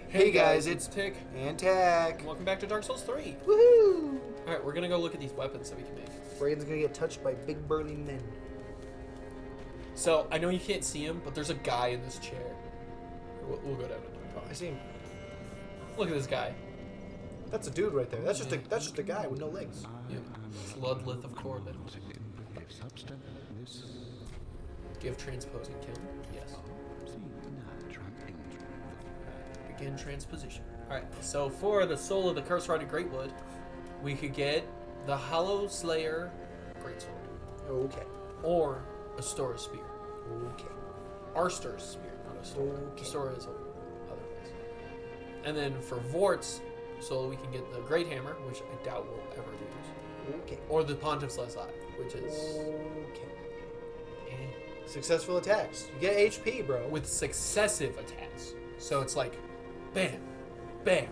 Hey guys, it's Tick. and Tack. Welcome back to Dark Souls 3. Woohoo! Alright, we're gonna go look at these weapons that we can make. Braden's gonna get touched by big burly men. So, I know you can't see him, but there's a guy in this chair. We'll go down and Oh, I see him. look at this guy. That's a dude right there. That's just a guy with no legs. Yep. Ludlith of Corbin. Give transposing kill. Yes. Begin transposition. Alright, so for the soul of the Curse Ridden Greatwood, we could get the Hollow Slayer Greatsword. Okay. Or a Stora Spear. Okay. Arstor's Spear, not a Stora. Okay. Stora is other place. And then for Vort's soul, we can get the Great Hammer, which I doubt we'll ever use. Okay. Or the Pontiff's Last Eye, which is Okay. Successful attacks. You get HP, bro. with successive attacks. So it's like, bam, bam.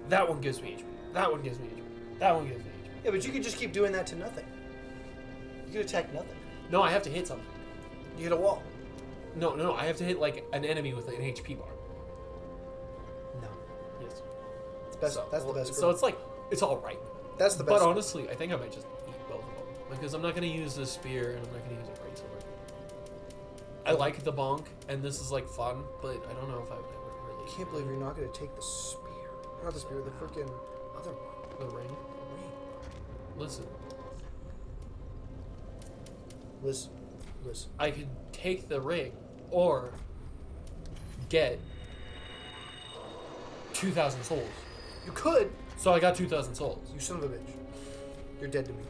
That one gives me HP. That one gives me HP. That one gives me HP. Yeah, but you could just keep doing that to nothing. You could attack nothing. No, I have to hit something. You hit a wall. No, I have to hit like an enemy with an HP bar. No. Yes. It's best, that's the best. So it's like, it's all right. That's the best. But honestly, I think I might just eat both of them. Because I'm not going to use the spear and I'm not going to use a greatsword. I like the bonk, and this is like fun, but I don't know if I would ever really. I can't believe you're not gonna take the spear. Not the spear, the freaking other one. The ring. Listen, Listen. I could take the ring, or get 2,000 souls. You could. So I got 2,000 souls. You son of a bitch. You're dead to me.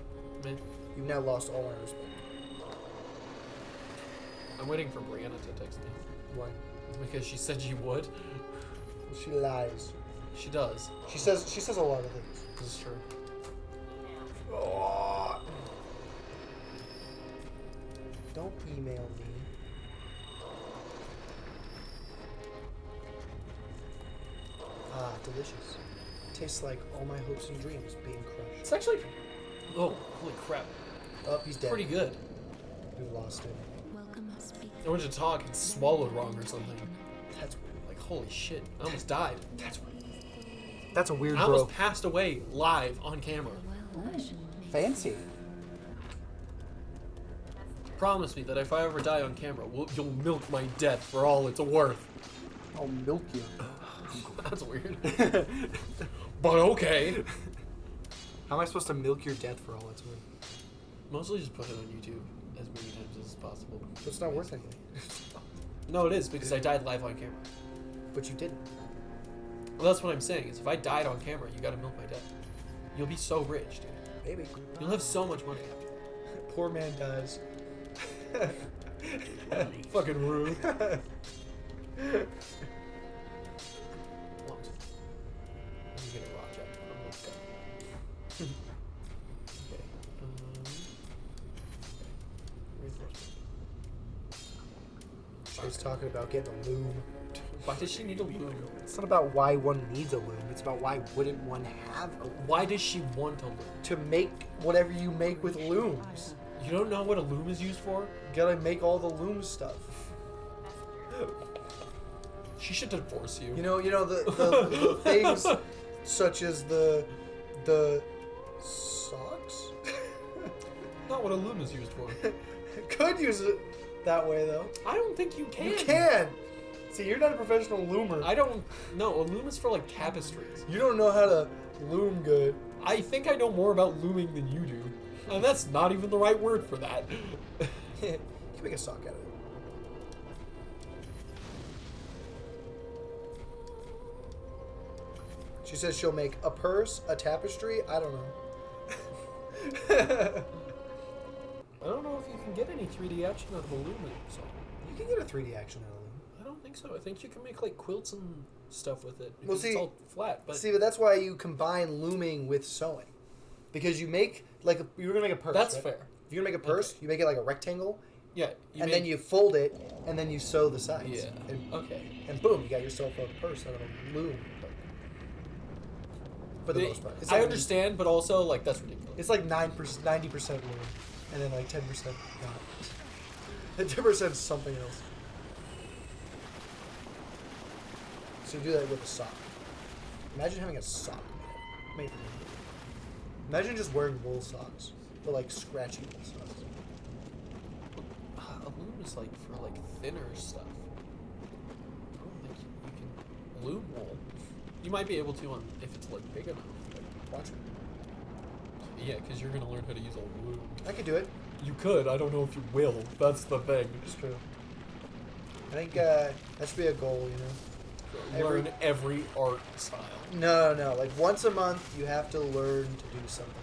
Man, You've now lost all my respect. I'm waiting for Brianna to text me Why? because she said she would. She lies. She does. She says a lot of things. This is true. Oh. Don't email me. Ah, delicious. Tastes like all my hopes and dreams being crushed. It's actually. Oh, holy crap! Oh, he's dead. Pretty good. We've lost him. I went to talk and swallowed wrong or something. That's weird. Like, holy shit! I almost died. That's weird. That's a weird I bro. almost passed away live on camera. Fancy. Promise me that if I ever die on camera, you'll milk my death for all it's worth. I'll milk you. That's weird. But okay. How am I supposed to milk your death for all it's worth? Mostly just put it on YouTube as many times as possible. It's not worth anything. No, it is because I died live on camera. But you didn't. Well, that's what I'm saying. Is if I died on camera, you gotta milk my death. You'll be so rich, dude. Maybe. You'll have so much money after. Poor man dies. Fucking rude. She was talking about getting a loom. Why does she need a loom? It's not about why one needs a loom. It's about why wouldn't one have a loom. Why does she want a loom? To make whatever you make with looms. You don't know what a loom is used for? You gotta make all the loom stuff. She should divorce you. You know the things such as the socks? Not what a loom is used for. Could use it that way though. I don't think you can. You can. See, you're not a professional loomer. I don't know. A loom is for like tapestries. You don't know how to loom good. I think I know more about looming than you do. And that's not even the right word for that. You can make a sock out of it. She says she'll make a purse, a tapestry. I don't know. I don't know if you can get any 3D action out of a loom. So You can get a 3D action out of loom. I don't think so. I think you can make like quilts and stuff with it. Well, Because see- it's all flat. But See, but that's why you combine looming with sewing, because you make you're gonna make a purse. that's right? fair. If you're gonna make a purse, you make it like a rectangle, Yeah. and then you fold it, and then you sew the sides. Yeah. And, Okay. and boom, you got yourself a purse out of a loom. For the most part, I understand, but also like that's ridiculous. It's like 9%, 90% loom, and then like 10% not. And 10% something else. So you do that with a sock. Imagine having a sock made from wool. Imagine just wearing wool socks, but like scratchy wool socks. Loom is like for like thinner stuff. I don't think you can loom wool. You might be able to on if it's like big enough. Watch me. Yeah, because you're gonna learn how to use a loom. I could do it. You could. I don't know if you will. That's the thing. It's true. I think that should be a goal, you know? Learn every art style. No. Like once a month, you have to learn to do something.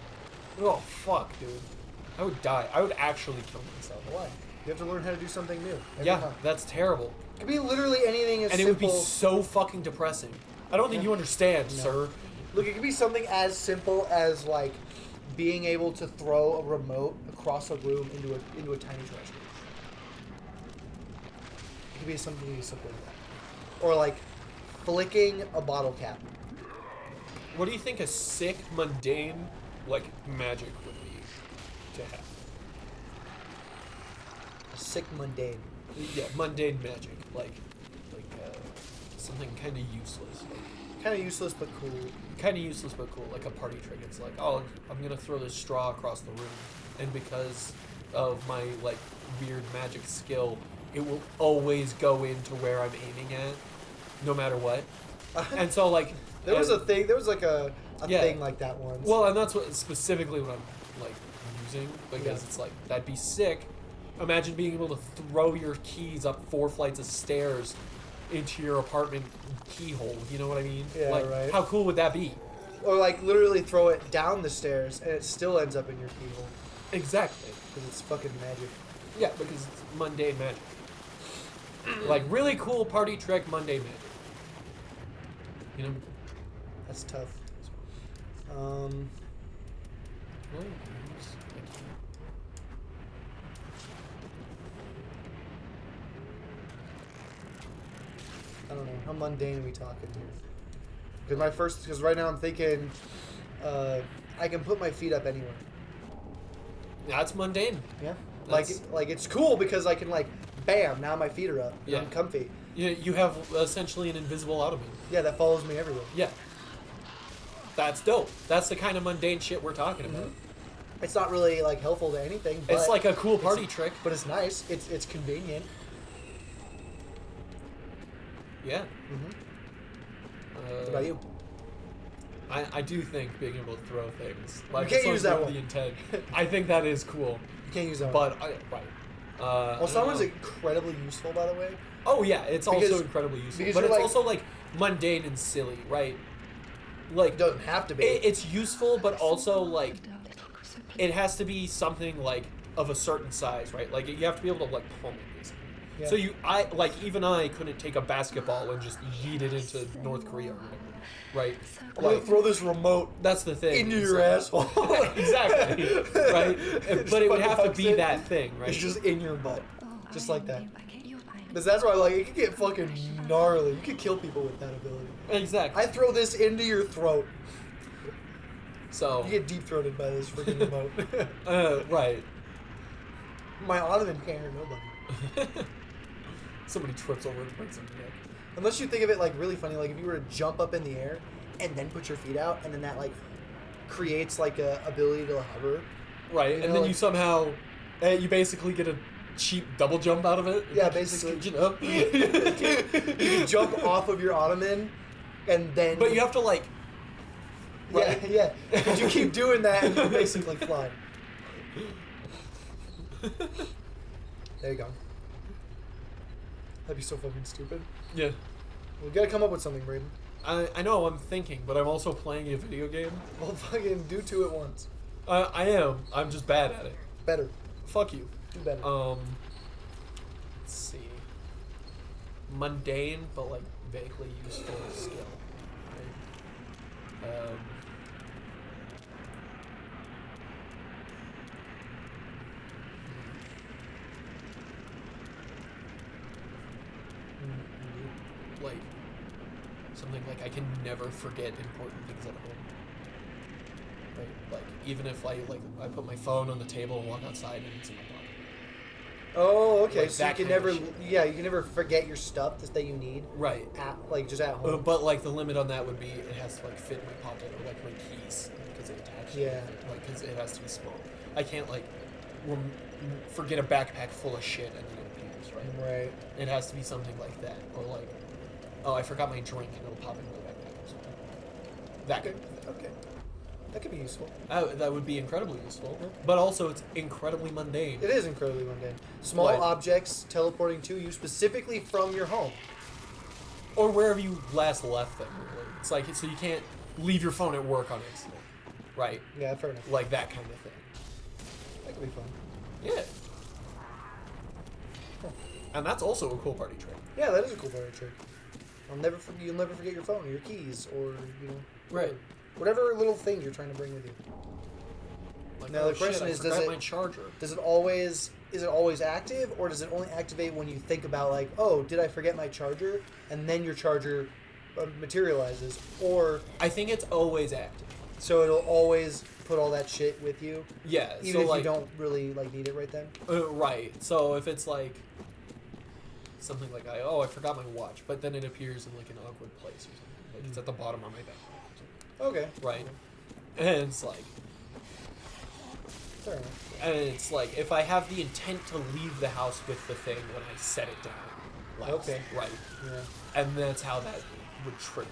Oh fuck, dude. I would die. I would actually kill myself. Why? You have to learn how to do something new. Every Yeah, month. that's terrible. It could be literally anything as And simple. it would be so fucking depressing. I don't think Yeah. you understand, No. sir. Look, it could be something as simple as like being able to throw a remote across a room into a tiny trash can. It could be something as simple as that. Or like flicking a bottle cap. What do you think a sick, mundane, like, magic would be to have? A sick mundane. Yeah, mundane magic. Like something kind of useless. Kind of useless but cool. Kind of useless but cool. Like a party trick. It's like, oh, I'm going to throw this straw across the room. And because of my, like, weird magic skill, it will always go into where I'm aiming at, no matter what. And so, like... There was a thing. There was like a Yeah. thing like that once. Well, and that's what specifically what I'm like using because Yeah. it's like that'd be sick. Imagine being able to throw your keys up 4 flights of stairs into your apartment keyhole. You know what I mean? Yeah, like, right. How cool would that be? Or like literally throw it down the stairs and it still ends up in your keyhole Exactly. because it's fucking magic. Yeah, because it's mundane magic. Like really cool party trick, mundane magic. You know. That's tough. Well, games, I don't know. How mundane are we talking here? Because right now I'm thinking, I can put my feet up anywhere. That's mundane. Yeah. That's- Like it's cool because I can like, bam, now my feet are up. And Yeah. I'm comfy. You have essentially an invisible ottoman. Yeah, that follows me everywhere. Yeah. That's dope. That's the kind of mundane shit we're talking about. It's not really like helpful to anything. But It's like a cool party trick. But it's nice. It's convenient. Yeah. What about you? I do think being able to throw things. Like, can't it's use that sort of one. The intent. I think that is cool. You can't use that one. But, right. Well, I don't someone's know. incredibly useful, by the way. Oh, yeah. It's Because- also incredibly useful. because But you're it's like- also, like, mundane and silly, right? Like, It doesn't have to be. it's useful, but also, like, it has to be something, like, of a certain size, right? Like, you have to be able to, like, pummel it, basically. Yeah. So even I couldn't take a basketball and just yeet it into North Korea or whatever, right? I'm gonna Like, throw this remote that's the thing. into It's your like- asshole. Exactly, right? Just But it would fucking have to hucks be it. that thing, right? It's just in your butt. Just like that. Because that's why, like, it could get fucking gnarly. You could kill people with that ability. Exactly. I throw this into your throat. So, You get deep throated by this freaking remote. right. My ottoman can't hurt nobody. Somebody trips over and breaks their neck. Unless you think of it like really funny, like if you were to jump up in the air and then put your feet out, and then that like creates like a ability to hover. Right, You and know, then like- you somehow, you basically get a cheap double jump out of it. Yeah, basically. Scooch it up. You can jump off of your ottoman, and then. But you have to, like, Yeah, yeah. But you keep doing that, and you basically fly. There you go. That'd be so fucking stupid. yeah. We gotta come up with something, Braden. I know, I'm thinking, but I'm also playing a video game. Well, fucking do two at once. I am. I'm just bad at it. Better. Fuck you. Do better. Let's see. Mundane, but like vaguely useful skill. Right? Like something like I can never forget important things at home. Right? Like even if I put my phone on the table and walk outside and it's in my pocket. Oh, okay. Like So you that can kind of never, shit. yeah, you can never forget your stuff that you need Right. like just at home. But like the limit on that would be it has to like fit in my pocket or like my keys because they attach. Yeah. Like because it has to be small. I can't like forget a backpack full of shit and then it appears, right? Right. It has to be something like that, or like, oh, I forgot my drink and it'll pop into my backpack or something. That Okay. kind of thing. Okay. That could be useful. That would be incredibly useful, but also it's incredibly mundane. It is incredibly mundane. Small Like- objects teleporting to you specifically from your home. Or wherever you last left them, really. It's like, so you can't leave your phone at work on accident. Right? Yeah, fair enough. Like that kind of thing. That could be fun. Yeah. And that's also a cool party trick. Yeah, that is a cool party trick. You'll never forget your phone or your keys or Right. whatever little thing you're trying to bring with you. Like, Now, oh, the question shit, I is, does forgot it- my charger? Is it always active, or does it only activate when you think about like, oh, did I forget my charger, and then your charger materializes, or I think it's always active. so it'll always put all that shit with you, Yeah. even so if like, you don't really like need it right then. Right. So if it's like something like I forgot my watch, but then it appears in like an awkward place or something. Like it's at the bottom of my backpack or something. Okay. Right. And it's like Fair enough. and it's like if I have the intent to leave the house with the thing when I set it down. Last, Okay. Right. Yeah. And that's how that would trigger.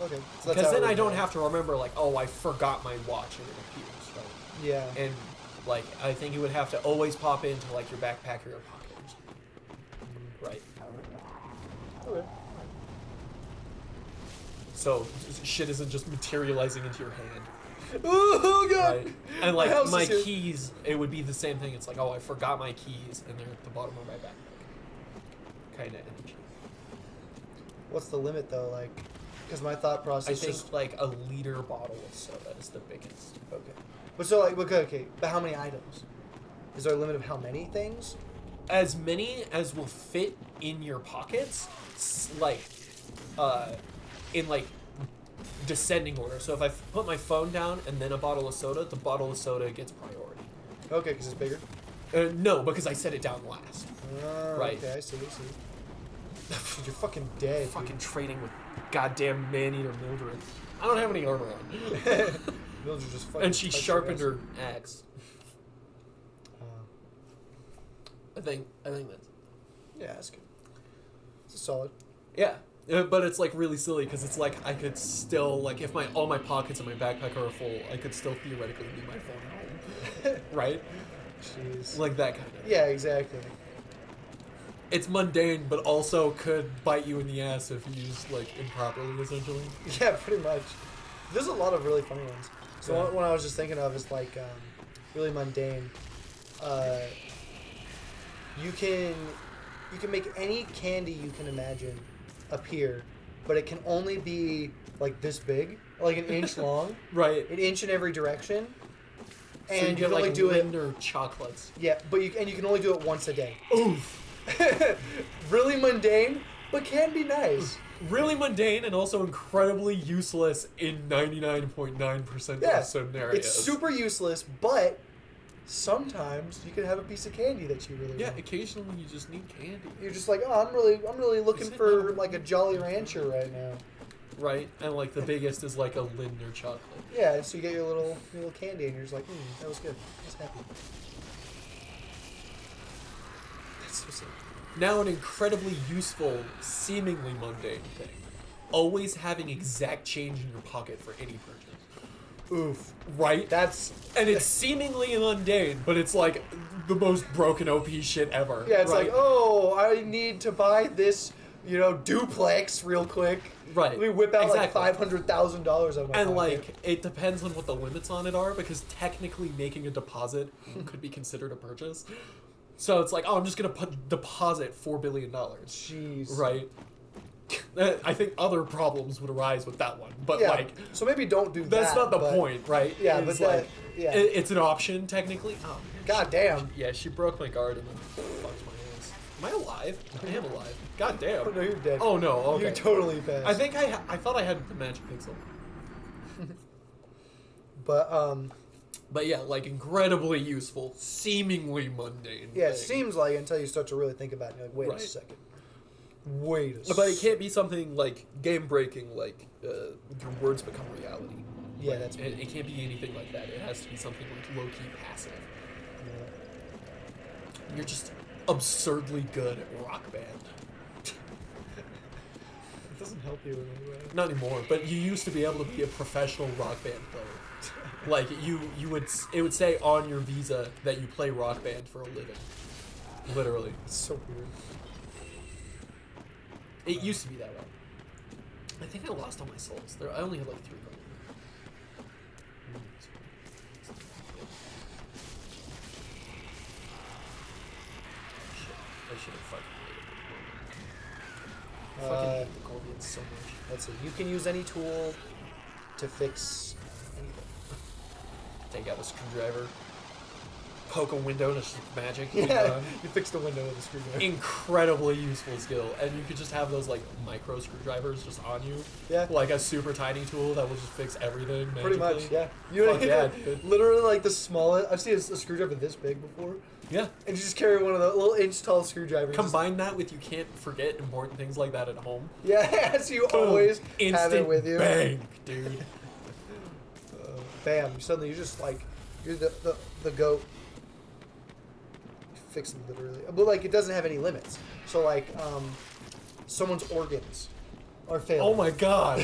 Okay. So that's Because how then it I would don't go. have to remember like, oh, I forgot my watch and it appears, right? Yeah. And like I think you would have to always pop into like your backpack or your pocket or something. Right. Okay. So shit isn't just materializing into your hand. Oh god. Right. And like house my is here. keys, it would be the same thing. It's like, oh, I forgot my keys and they're at the bottom of my backpack. Kind of energy. What's the limit though? Like, because my thought I process think just like a liter bottle of soda is the biggest. okay. But so like okay, but how many items? Is there a limit of how many things? As many as will fit in your pockets, like, in like descending order. So if I put my phone down and then a bottle of soda, the bottle of soda gets priority. Okay, because it's bigger. No, because I set it down last. Right. Okay, I see. Dude, you're fucking dead. dude. Fucking trading with goddamn man-eater Mildred. I don't have any armor on. Mildred just fucking And she touched sharpened your her axe. ass. I think that's... Yeah, that's good. It's solid. Yeah. But it's like really silly because it's like I could still like if all my pockets in my backpack are full, I could still theoretically leave my phone at home, right? Jeez. Like that kind of. Yeah, exactly. It's mundane, but also could bite you in the ass if used like improperly, essentially. Yeah, pretty much. There's a lot of really funny ones. So Yeah. one I was just thinking of is like really mundane. You can make any candy you can imagine appear, but it can only be like this big, like an inch long, Right. an inch in every direction, So and you you get can only like do it. Linder chocolates. Yeah, but you can only do it once a day. Oof. Really mundane, but can be nice. Really mundane and also incredibly useless in 99.9% Yeah, of scenarios. it's super useless, but sometimes you can have a piece of candy that you really Yeah, want. occasionally you just need candy. You're just like, oh, I'm really looking Is it for not- like a Jolly Rancher right now. Right? And like the biggest is like a Linder chocolate. Yeah, and so you get your little candy, and you're just like, that was good. I was happy. That's so sick. Now an incredibly useful, seemingly mundane thing. Always having exact change in your pocket for any purchase. Oof. Right? That's And it's seemingly mundane, but it's like the most broken OP shit ever. yeah. It's right? like, oh, I need to buy this, duplex real quick. Right. We whip out Exactly. like $500,000 out of my And pocket. like, it depends on what the limits on it are, because technically making a deposit could be considered a purchase. So it's like, oh, I'm just gonna deposit $4 billion. Jeez. Right? I think other problems would arise with that one, but Yeah. like, So maybe don't do that. that's not the but- point, right? Yeah, It's but like, yeah. it's an option technically. Oh, man. God damn. Yeah, she broke my guard and then fucked my ass. Am I alive? I am alive. God damn. Oh no, you're dead. Oh no. Okay. You totally passed. I think I thought I had the magic pixel. But But yeah, like incredibly useful, seemingly mundane. Yeah, it thing. seems like until you start to really think about it, you're like, wait a Right. second. Wait a second. But it can't be something like game breaking, like your words become reality. Yeah, Like, that's it can't be anything like that. It has to be something like low key passive. Yeah. You're just absurdly good at Rock Band. It doesn't help you in any way. Not anymore, but you used to be able to be a professional Rock Band player. Like it would say on your visa that you play Rock Band for a living. Literally, It's so weird. it used to be that way. I think I lost all my souls. I only had like 3 gold. I should have fucking waited. I fucking hate the Goldians so much. Let's see. You can use any tool to fix anything. Take out a screwdriver, poke a window, and it's just magic. You're Yeah, done. you fixed the window with a screwdriver. Incredibly useful skill, and you could just have those like micro screwdrivers just on you, Yeah, like a super tiny tool that will just fix everything. pretty much. magically. Yeah, you Fuck yeah, dude. literally like the smallest. I've seen a screwdriver this big before, Yeah. and you just carry one of the little inch tall screwdrivers. Combine that with you can't forget important things like that at home. Yeah, so you always have Instant it with you. bang, dude. Bam! Suddenly you're just like you're the goat. Fix it literally, but like it doesn't have any limits. So like someone's organs are failing. Oh my god.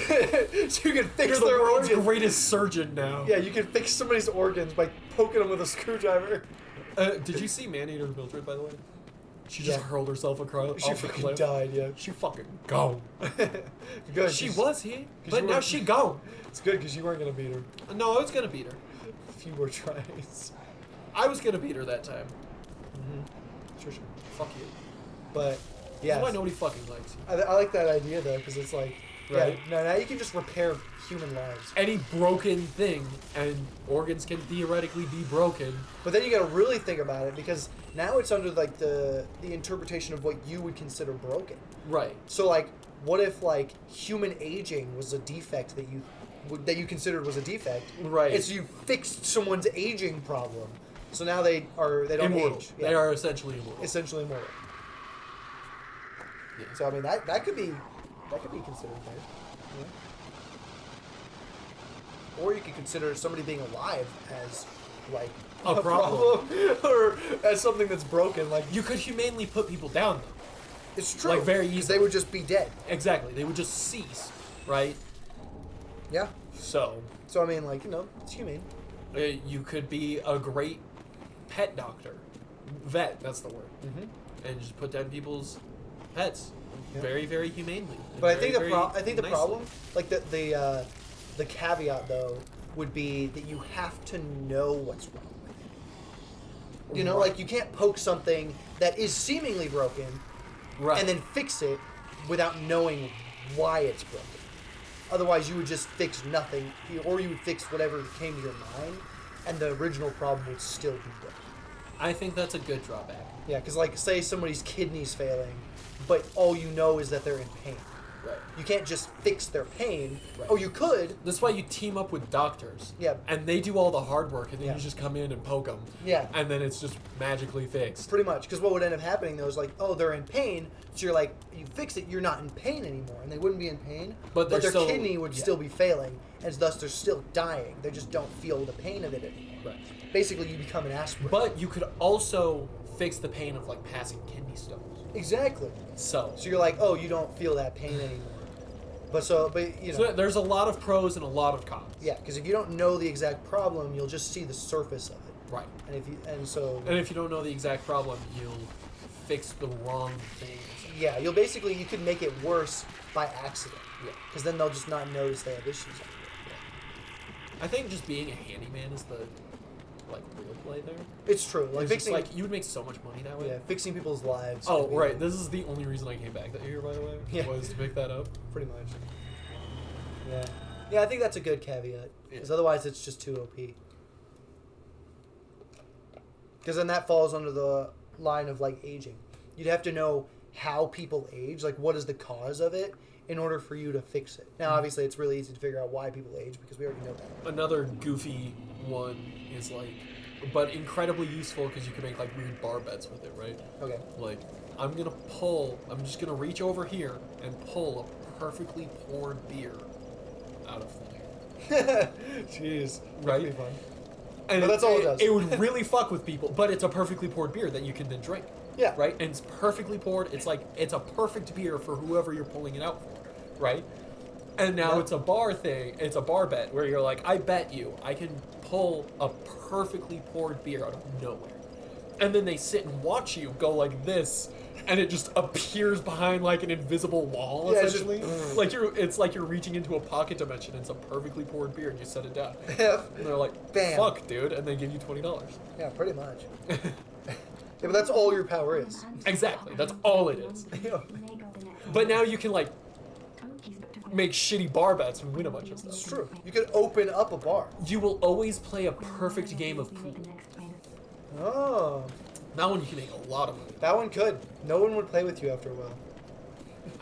So you can fix You're the their world's organs. greatest surgeon now. Yeah, you can fix somebody's organs by poking them with a screwdriver. Did you see Maneater Mildred, by the way? She just Yeah. hurled herself across She off the fucking cliff. died. Yeah, She fucking gone. good. She she's- was here, 'cause but you now were- she gone. It's good because you weren't gonna beat her. No, I was gonna beat her. A few more tries. I was gonna beat her that time. Sure. Fuck you. But Yeah. yeah, Why nobody fucking likes you? I like that idea though because it's like Right. Yeah, no, now you can just repair human lives. Any broken thing, and organs can theoretically be broken. But then you got to really think about it because now it's under like the interpretation of what you would consider broken. Right. So like, what if like human aging was a defect that you considered was a defect? Right. It's you fixed someone's aging problem, so now they don't Immortal. age. They are essentially immortal. essentially immortal. Yeah. So I mean that could be considered bad. Yeah. Or you could consider somebody being alive as like A problem. or as something that's broken. Like You could humanely put people down, though. it's true. like, very 'cause easily. they would just be dead. Exactly. They would just cease, right? Yeah. So, So I mean, like it's humane. you could be a great pet doctor. Vet, that's the word. Mm-hmm. And just put down people's pets. Yeah. Very, very humanely. and But I very, think very the nicely. problem, like the caveat though, would be that you have to know what's wrong with it. You know, Right. like you can't poke something that is seemingly broken Right. and then fix it without knowing why it's broken. Otherwise, you would just fix nothing, or you would fix whatever came to your mind, and the original problem would still be there. I think that's a good drawback. Yeah, because like say somebody's kidney's failing, but all you know is that they're in pain. Right. You can't just fix their pain. Right. Oh, you could. That's why you team up with doctors. Yeah. And they do all the hard work, and then Yeah. you just come in and poke them. Yeah. And then it's just magically fixed. Pretty much, because what would end up happening though is like, oh, they're in pain, so you're like, you fix it, you're not in pain anymore, and they wouldn't be in pain, But they're their still- kidney would yeah. still be failing, and thus they're still dying. They just don't feel the pain of it anymore. Right. Basically, you become an aspirin. But you could also fix the pain of like passing kidney stones. exactly. So, So you're like, oh, you don't feel that pain anymore. But you know, so there's a lot of pros and a lot of cons. yeah, because if you don't know the exact problem, you'll just see the surface of it, Right. and so And if you don't know the exact problem, you'll fix the wrong thing. yeah, you could make it worse by accident. Yeah. Because then they'll just not notice they have issues. I think just being a handyman is the like real play there. It's true. Like It's just fixing, like you would make so much money that way. yeah, fixing people's lives. Oh would be right, this is the only reason I came back that year, by the way. Yeah. Was to pick that up. pretty much. Yeah, yeah, I think that's a good caveat. Because Yeah. otherwise, it's just too OP. Because then that falls under the line of like aging. You'd have to know how people age, like what is the cause of it, in order for you to fix it. Now, obviously, it's really easy to figure out why people age because we already know that. Another goofy one is like, but incredibly useful because you can make like weird bar bets with it, right? Okay. Like, I'm just gonna reach over here and pull a perfectly poured beer out of thin air. Jeez. Right? That'd be fun. And But that's all it does. It would really fuck with people, but it's a perfectly poured beer that you can then drink. Yeah. Right? And it's perfectly poured. It's like, it's a perfect beer for whoever you're pulling it out for. Right? And now Yeah. it's a bar thing. It's a bar bet where you're like, I bet you I can pull a perfectly poured beer out of nowhere. And then they sit and watch you go like this, and it just appears behind like an invisible wall, Yeah, it's just- essentially. It's like you're reaching into a pocket dimension and it's a perfectly poured beer and you set it down. Yeah. And they're like, Bam. fuck, dude, and they give you $20. Yeah, pretty much. Yeah, but that's all your power is. Exactly, that's all it is. Yeah. But now you can like make shitty bar bets and win a bunch of It's stuff. true. You could open up a bar. You will always play a perfect game of pool. Oh. That one you can make a lot of money. That one could. No one would play with you after a while.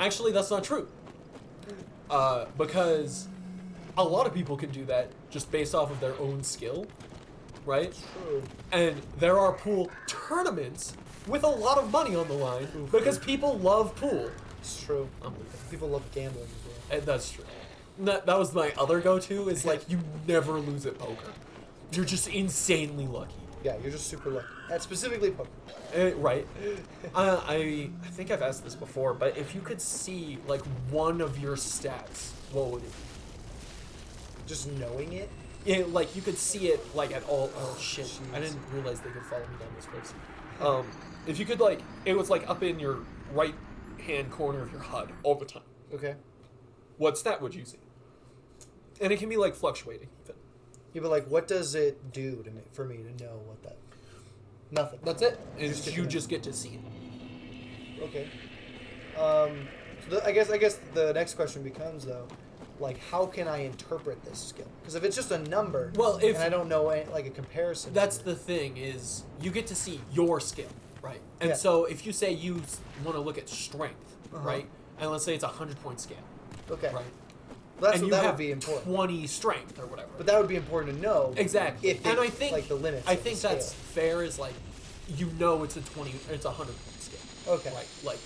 Actually, that's not true. Because a lot of people can do that just based off of their own skill, right? It's true. And there are pool tournaments with a lot of money on the line because people love pool. It's true. Unbelievable. People love gambling as well. And that's true. That was my other go-to is like you never lose at poker. You're just insanely lucky. Yeah, you're just super lucky. And specifically poker. Right. I think I've asked this before, but if you could see like one of your stats, what would it be? Just knowing it. Yeah, like you could see it like at all. Oh shit! I didn't realize they could follow me down this place. If you could like, it was like up in your right hand corner of your HUD all the time. Okay. What stat would you see? And it can be like fluctuating. Even. Yeah, but like, what does it do to me for me to know what that? Nothing. That's it. Just get You to just get to see it. Okay. So I guess the next question becomes though, like, how can I interpret this skill? Because if it's just a number, Well, if- and I don't know like a comparison. That's to the thing is you get to see your skill, right? And Yeah. so if you say you want to look at strength, Uh-huh. right? And let's say it's a 100-point scale, it. Okay. right? That's and what you that have would be important. 20 strength or whatever. But that would be important to know. Exactly. If And it- I think like the limits. I of the think that's scale. fair. Is like, you know, it's a 100-point scale. Okay. Right. Like,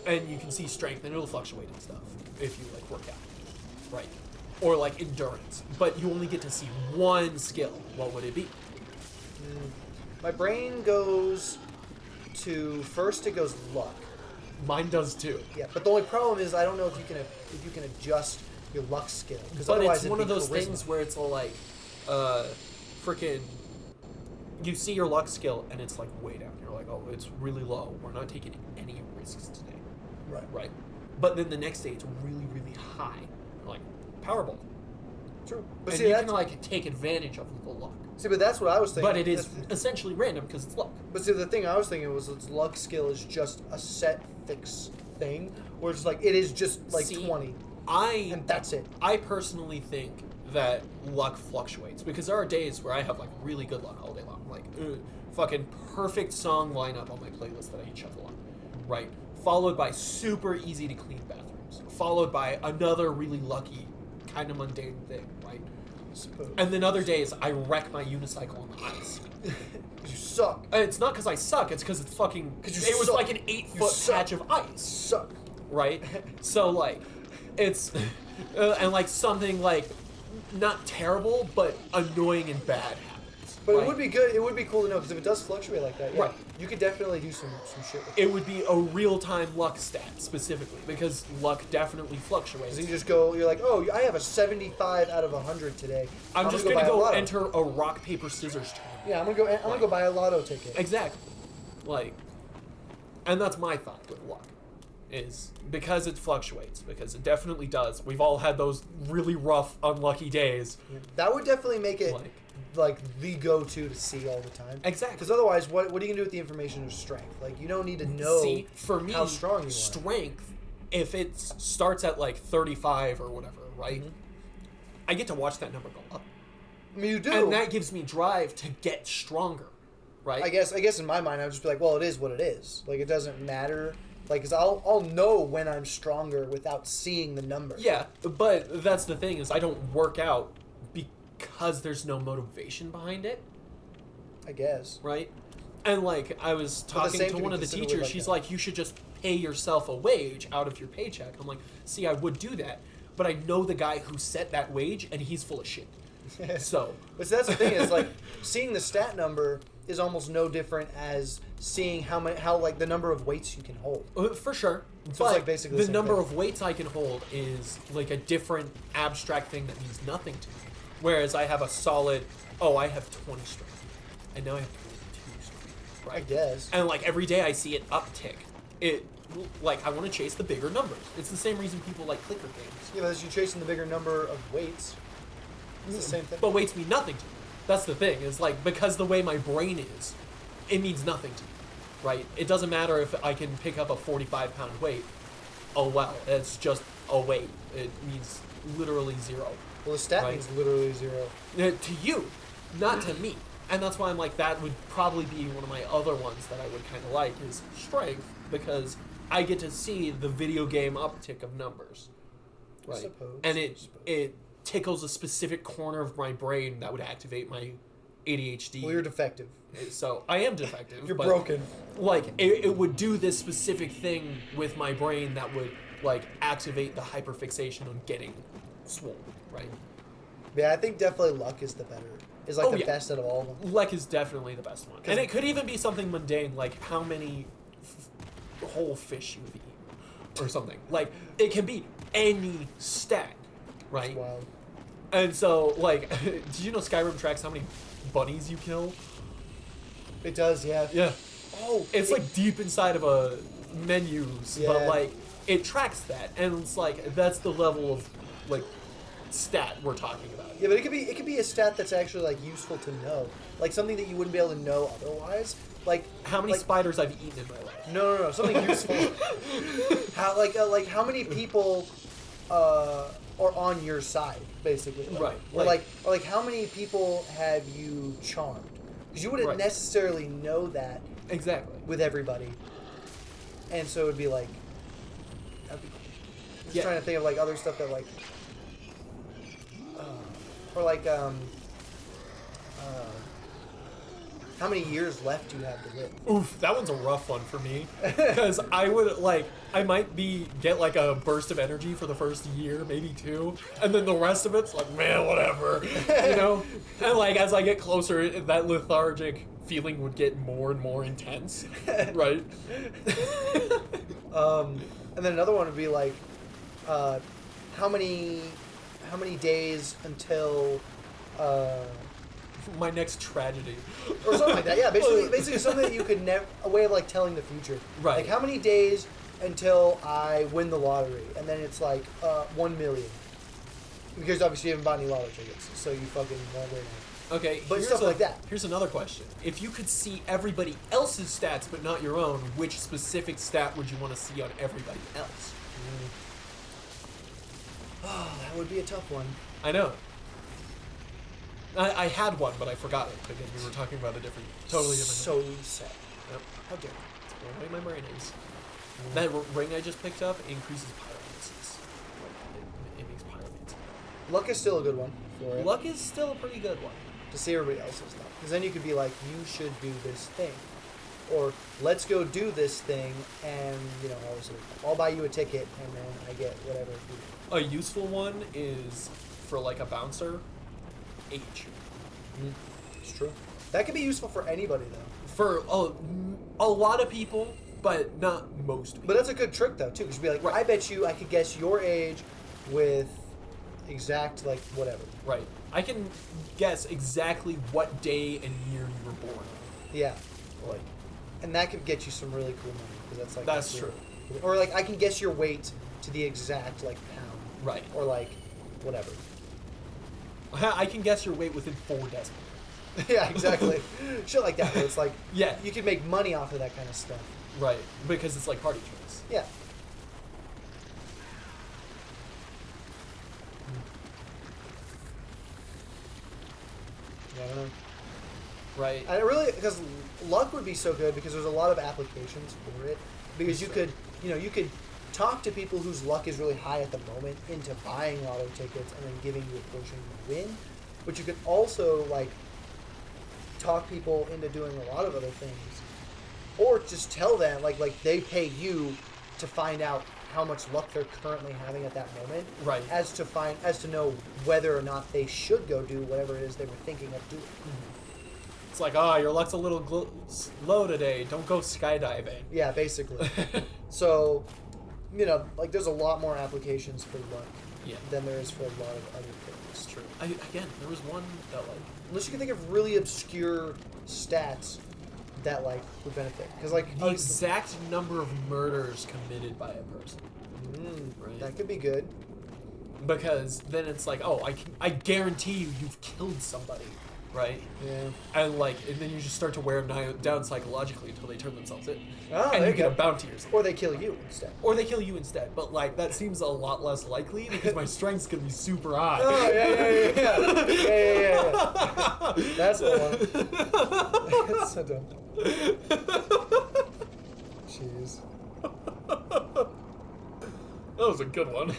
and you can see strength, and it'll fluctuate and stuff if you like work out, right? Or like endurance, but you only get to see one skill. What would it be? My brain goes to first. It goes luck. Mine does too. Yeah, but the only problem is I don't know if you can adjust your luck skill because But otherwise it's it'd one of be those charisma. things where it's all like, freaking, you see your luck skill and it's like way down. You're like, oh, it's really low. We're not taking any risks today, Right. right? But then the next day it's really, really high, like Powerball, True. But and see, you that's, can like take advantage of the luck. but that's what I was thinking. But it is That's- essentially random because it's luck. But see, the thing I was thinking was its luck skill is just a set fix thing, where it's like it is just like See, 20, I and that's it. I personally think that luck fluctuates because there are days where I have like really good luck all day long, like fucking perfect song lineup on my playlist that I shuffle on, right? Followed by super easy to clean bathrooms, followed by another really lucky, kind of mundane thing, right? Suppose. And then other days I wreck my unicycle on the ice. You suck. And it's not because I suck; it's because it's fucking. 'Cause you it was suck. like an You 8-foot suck. patch of ice. Suck. Right? So like, it's and like something like not terrible but annoying and bad happens. But right? it would be good. It would be cool to know because if it does fluctuate like that, yeah, Right. you could definitely do some shit with it. It would be a real-time luck stat specifically because luck definitely fluctuates. Because you just go, you're like, oh, I have a 75 out of 100 today. I'm just buy gonna a go lotto. enter a rock paper scissors tournament. Yeah, I'm gonna go buy a lotto ticket. Exactly. Like, and that's my thought with luck. Is because it fluctuates, because it definitely does. We've all had those really rough, unlucky days. Yeah. That would definitely make it Like- like the go-to to see all the time. Exactly. Because otherwise, what are you gonna do with the information of strength? Like you don't need to know See, for me, how strong you are. strength, if it starts at like 35 or whatever, right? Mm-hmm. I get to watch that number go up. I mean, you do. And that gives me drive to get stronger, right? I guess in my mind, I would just be like, well, it is what it is. Like it doesn't matter Like, cause I'll know when I'm stronger without seeing the number. Yeah, but that's the thing is I don't work out because there's no motivation behind it, I guess. right? And like I was talking same to can one be of the considered teachers, like she's that. like, you should just pay yourself a wage out of your paycheck. I'm like, see, I would do that, but I know the guy who set that wage, and he's full of shit. So, But that's the thing is like seeing the stat number is almost no different as seeing how like the number of weights you can hold. for sure. it's But like basically the the same number thing. of weights I can hold is like a different abstract thing that means nothing to me. Whereas I have a solid, I have 20 strength, and now I have 22 strength, right? I guess. And like every day I see it uptick. It like I want to chase the bigger numbers. It's the same reason people like clicker games. Yeah, but as you're chasing the bigger number of weights, it's the same thing. But weights mean nothing to me. That's the thing. Is like because the way my brain is, it means nothing to me, right? It doesn't matter if I can pick up a 45-pound weight. Oh well, it's just a weight. It means literally zero. Well, the stat Right. means literally 0. To you, not to me. And that's why I'm like, that would probably be one of my other ones that I would kind of like is strength, because I get to see the video game uptick of numbers. I Right. suppose. And I it suppose. tickles a specific corner of my brain that would activate my ADHD. Well, you're defective. So I am defective. You're but, broken. Like, it would do this specific thing with my brain that would, like, activate the hyperfixation on getting swole, right? Yeah, I think definitely luck is the better. Is like Oh, the yeah. best out of all of them. Luck is definitely the best one. 'Cause- And it could even be something mundane, like how many whole fish you've eaten or something. Like, it can be any stat, right? Wow. And so, like, did you know Skyrim tracks how many bunnies you kill? It does, yeah. Yeah. Oh, It's like deep inside of a menus, but Yeah. like it tracks that, and it's like that's the level of like stat we're talking about. Yeah, but it could be a stat that's actually like useful to know, like something that you wouldn't be able to know otherwise. Like How many like, spiders I've eaten in my life? No, something useful. Like how many people are on your side, basically. Right, Or like- like how many people have you charmed? Because you wouldn't Right. necessarily know that Exactly. with everybody, and so it'd be like. That'd be cool. Just Yeah. trying to think of like other stuff that like. Or like how many years left do you have to live? Oof, that one's a rough one for me because I would like I might get like a burst of energy for the first year, maybe 2, and then the rest of it's like man, whatever, you know. And like as I get closer, that lethargic feeling would get more and more intense, right? And then another one would be like, how many days until, My next tragedy, or something like that. Yeah, basically something that you could a way of like telling the future. Right. Like how many days until I win the lottery, and then it's like 1 million. Because obviously you haven't bought any lottery tickets, so you fucking won't win. Okay, But stuff like that. Here's another question. If you could see everybody else's stats but not your own, which specific stat would you want to see on everybody else? Oh, that would be a tough one. I know. I had one, but I forgot it because we were talking about a totally different So sad. Yep. How dare you? That's the way my brain is. That ring I just picked up increases pyromancies. Like, it makes pyromancy. Luck is still a good one for it. Luck is still a pretty good one. To see everybody else's stuff. Because then you could be like, you should do this thing. Or, let's go do this thing, and, you know, obviously, I'll buy you a ticket, and then I get whatever. A useful one is for like a bouncer, age. It's true. That could be useful for anybody, though. For a lot of people, but not most people. But that's a good trick, though, too. Because you'd be like, I bet you I could guess your age with exact, like, whatever. Right. I can guess exactly what day and year you were born. Yeah. Like, And that could get you some really cool money. Because that's, like... That's really true. cool. Or, like, I can guess your weight to the exact, like, pound. right. Or, like, whatever. I can guess your weight within 4 decimals. Yeah, exactly. Shit like that. Where it's like, Yeah. you could make money off of that kind of stuff. Right. Because it's like party tricks. Yeah. Yeah, I don't know. Right. I really, because luck would be so good because there's a lot of applications for it. Because you could you could talk to people whose luck is really high at the moment into buying lotto tickets and then giving you a portion of the win. But you could also, like, talk people into doing a lot of other things. Or just tell them, like they pay you to find out how much luck they're currently having at that moment. Right. As to know whether or not they should go do whatever it is they were thinking of doing. It's like, your luck's a little low today. Don't go skydiving. Yeah, basically. So, like, there's a lot more applications for luck than there is for a lot of other things. It's true. Again, there was one that, like... Unless you can think of really obscure stats that, like, would benefit. Because, like... The exact number of murders committed by a person. Right. That could be good. Because then it's like, I guarantee you've killed somebody. Right? Yeah. And then you just start to wear them down psychologically until they turn themselves in. Oh, and you get a bounty or something. Or they kill you instead. But, like, that seems a lot less likely because my strength's gonna be super high. Oh, yeah. That's the one. That's so dumb. Jeez. That was a good one.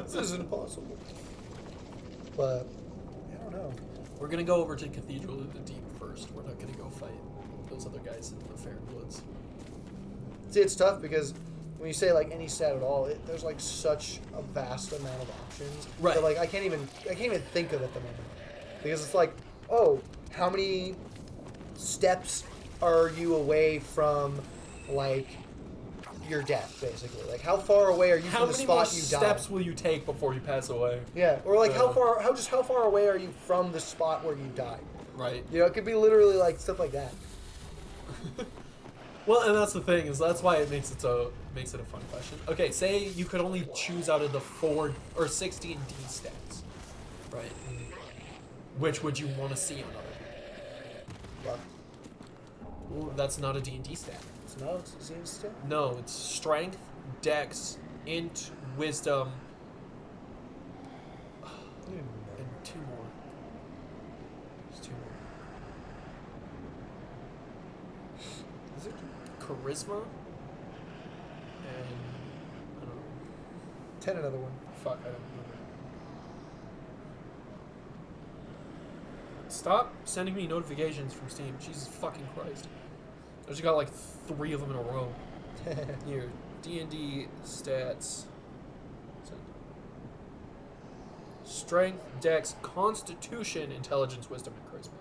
This is impossible. But, I don't know. We're gonna go over to Cathedral of the Deep first. We're not gonna go fight those other guys in the Fair Woods. See, it's tough because when you say, like, any stat at all, there's, like, such a vast amount of options. Right. That, like, I can't even think of it at the moment. Because it's like, how many steps are you away from, like, your death, basically? Like, how far away are you from the spot you die? How many steps will you take before you pass away? Yeah, or, like, how far away are you from the spot where you die? Right. It could be literally, like, stuff like that. Well, and that's the thing, is that's why it makes it a fun question. Okay, say you could only choose out of the 4 or 16 D stats, right? Which would you want to see on other people? Luck. Well, that's not a D&D stat. It's not a Z stat? No, it's strength, dex, int, wisdom, and 2 more. There's 2 more. Is it? Charisma, and I don't know. 10 another one. Fuck, I don't remember. Stop sending me notifications from Steam. Jesus fucking Christ. I just got like 3 of them in a row. Here, D&D stats. Strength, Dex, Constitution, Intelligence, Wisdom, and Charisma.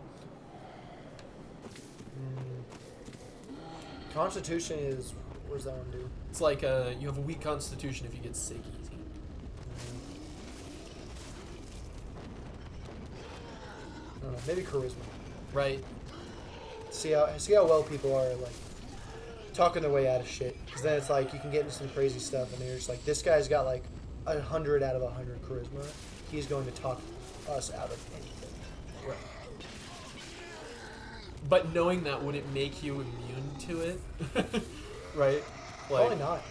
Constitution is... What does that one do? It's like you have a weak Constitution if you get sick easy. I don't know. Maybe charisma. Right. See how well people are, like, talking their way out of shit. Because then it's like, you can get into some crazy stuff, and they're just like, this guy's got, like, 100 out of 100 charisma. He's going to talk us out of anything. Right. But knowing that wouldn't make you immune to it, right? Like, Probably not.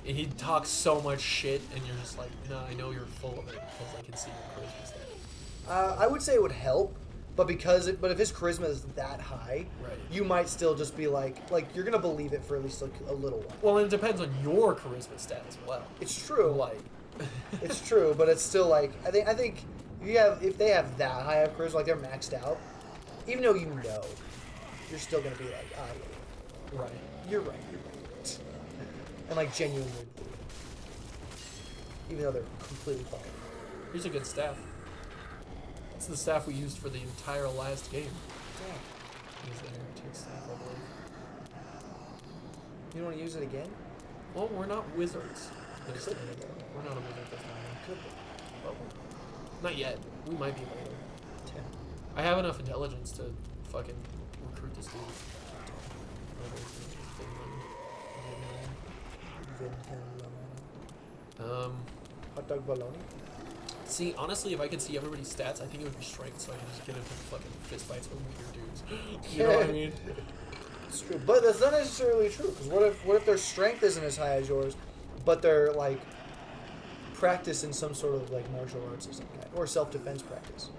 He talks so much shit, and you're just like, no, I know you're full of it because I can see your charisma stat. I would say it would help, but if his charisma is that high, Right. you might still just be like you're gonna believe it for at least like a little while. Well, and it depends on your charisma stat as well. It's true. Like, It's true, but it's still like I think if they have that high of charisma, like they're maxed out, even though you're still gonna be like, yeah, right. you're right, and like genuinely believe it, even though they're completely fine. Here's a good staff. It's the staff we used for the entire last game. Yeah. Use the heretic staff, I believe. You don't want to use it again? Well, we're not wizards. This Could time. be, though. We're not a wizard this time. Could be. But not yet. We might be later. Yeah. I have enough intelligence to fucking recruit this dude. Hot dog bologna? See, honestly, if I could see everybody's stats, I think it would be strength, so I could just get into fucking fist fights with weird dudes. You know what I mean? It's true, but that's not necessarily true. Because what if their strength isn't as high as yours, but they're like practice in some sort of like martial arts or something, or self-defense practice.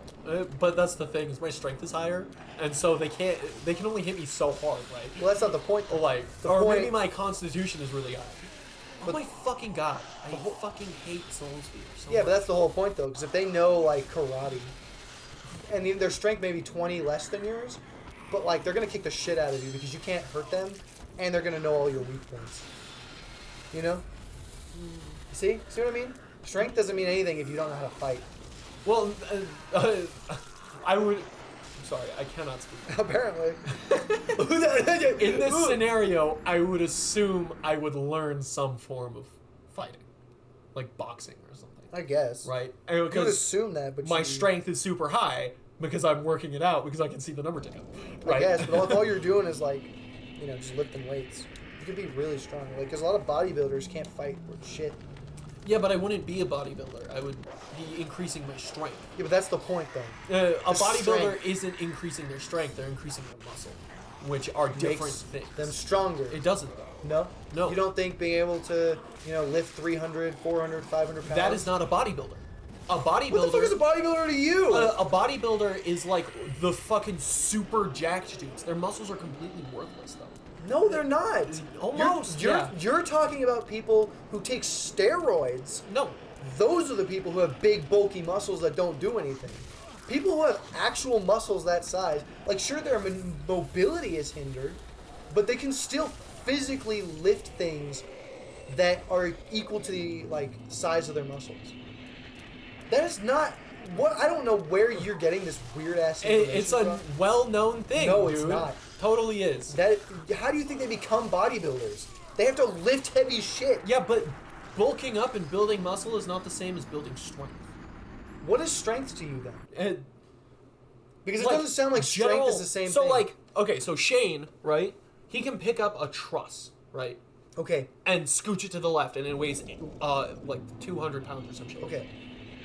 But that's the thing, is my strength is higher, and so they can only hit me so hard, right? Well, that's not the point. Though. Like, The or point- maybe my constitution is really high. Oh But- my fucking god, I fucking hate Soul Spear so Yeah, much. but that's the whole point though, because if they know like karate, and their strength may be 20 less than yours, but like they're gonna kick the shit out of you because you can't hurt them, and they're gonna know all your weak points. You know? See what I mean? Strength doesn't mean anything if you don't know how to fight. Well, I would. I'm sorry, I cannot speak. Apparently. In this scenario, I would assume I would learn some form of fighting, like boxing or something, I guess. right? You would Because assume that, but my you, strength is super high because I'm working it out because I can see the number tick up, I right? guess, but if all you're doing is like, just lifting weights, you could be really strong. Like, because a lot of bodybuilders can't fight with shit. Yeah, but I wouldn't be a bodybuilder. I would be increasing my strength. Yeah, but that's the point, though. A The bodybuilder strength. isn't increasing their strength; they're increasing their muscle, which are different Makes things. them stronger. It doesn't though. No? No. You don't think being able to, lift 300, 400, 500 pounds? That is not a bodybuilder. A bodybuilder. What the fuck is a bodybuilder to you? A bodybuilder is like the fucking super jacked dudes. Their muscles are completely worthless, though. no, they're not. Almost, You're, yeah. you're talking about people who take steroids. No. Those are the people who have big, bulky muscles that don't do anything. People who have actual muscles that size, like, sure, their mobility is hindered, but they can still physically lift things that are equal to the, size of their muscles. That is not... I don't know where you're getting this weird-ass information It's a from. well-known thing, No, dude. it's not. Totally is. How do you think they become bodybuilders? They have to lift heavy shit. Yeah, but bulking up and building muscle is not the same as building strength. What is strength to you, then? Because it Like, doesn't sound like strength general- is the same so thing. okay, so Shane, right? He can pick up a truss, right? Okay, And scooch it to the left, and it weighs, 200 pounds or some shit. okay.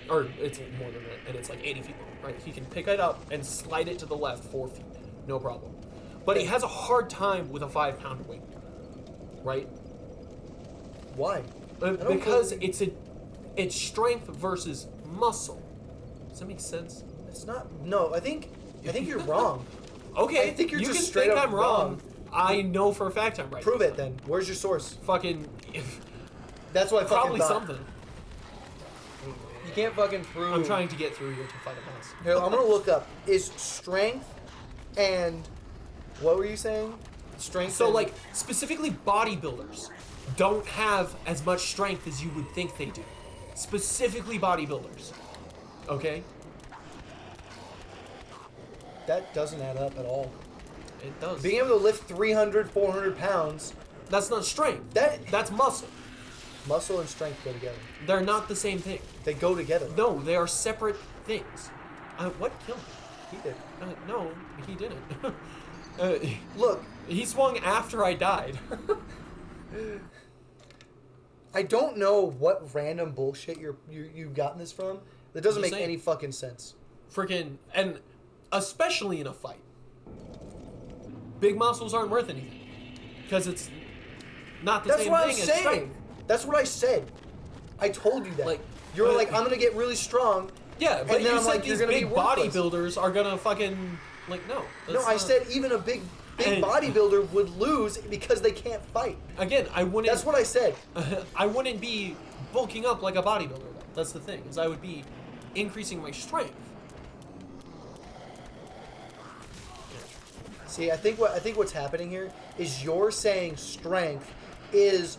Or it's more than that, and it's like 80 feet long, right? He can pick it up and slide it to the left 4 feet, no problem. But he has a hard time with a 5-pound weight, right? Why? don't Because believe- it's strength versus muscle. Does that make sense? It's not. No, I think you're wrong. Okay, I think you're you just can straight think up I'm wrong. I know for a fact I'm right. Prove it then. Where's your source? Fucking, That's what I fucking probably thought. something. You can't fucking prove. I'm trying to get through here to fight a mouse. Here, I'm gonna look up. Is strength and what were you saying? Strength. So, and- like, specifically bodybuilders don't have as much strength as you would think they do. Specifically bodybuilders. Okay? that doesn't add up at all. It does. Being able to lift 300, 400 pounds, That's not strength. That- That's muscle. muscle and strength go together. They're not the same thing. They go together. No, they are separate things. What killed him? He did. No, he didn't. Look, He swung after I died. I don't know what random bullshit you've gotten this from. That doesn't Just make saying. any fucking sense. Freaking, and especially in a fight. Big muscles aren't worth anything. Because it's not the That's same what I'm thing as saying. strength. That's what I said. I told you that. Like, You're uh, like, I'm gonna get really strong. Yeah, but And then you I'm said like, these you're gonna big be worthless. bodybuilders are gonna fucking, like, no. No, that's I not- said even a big And- bodybuilder would lose because they can't fight. Again, I wouldn't... That's what I said. I wouldn't be bulking up like a bodybuilder, though. That's the thing, is I would be increasing my strength. See, I think what's happening here is you're saying strength is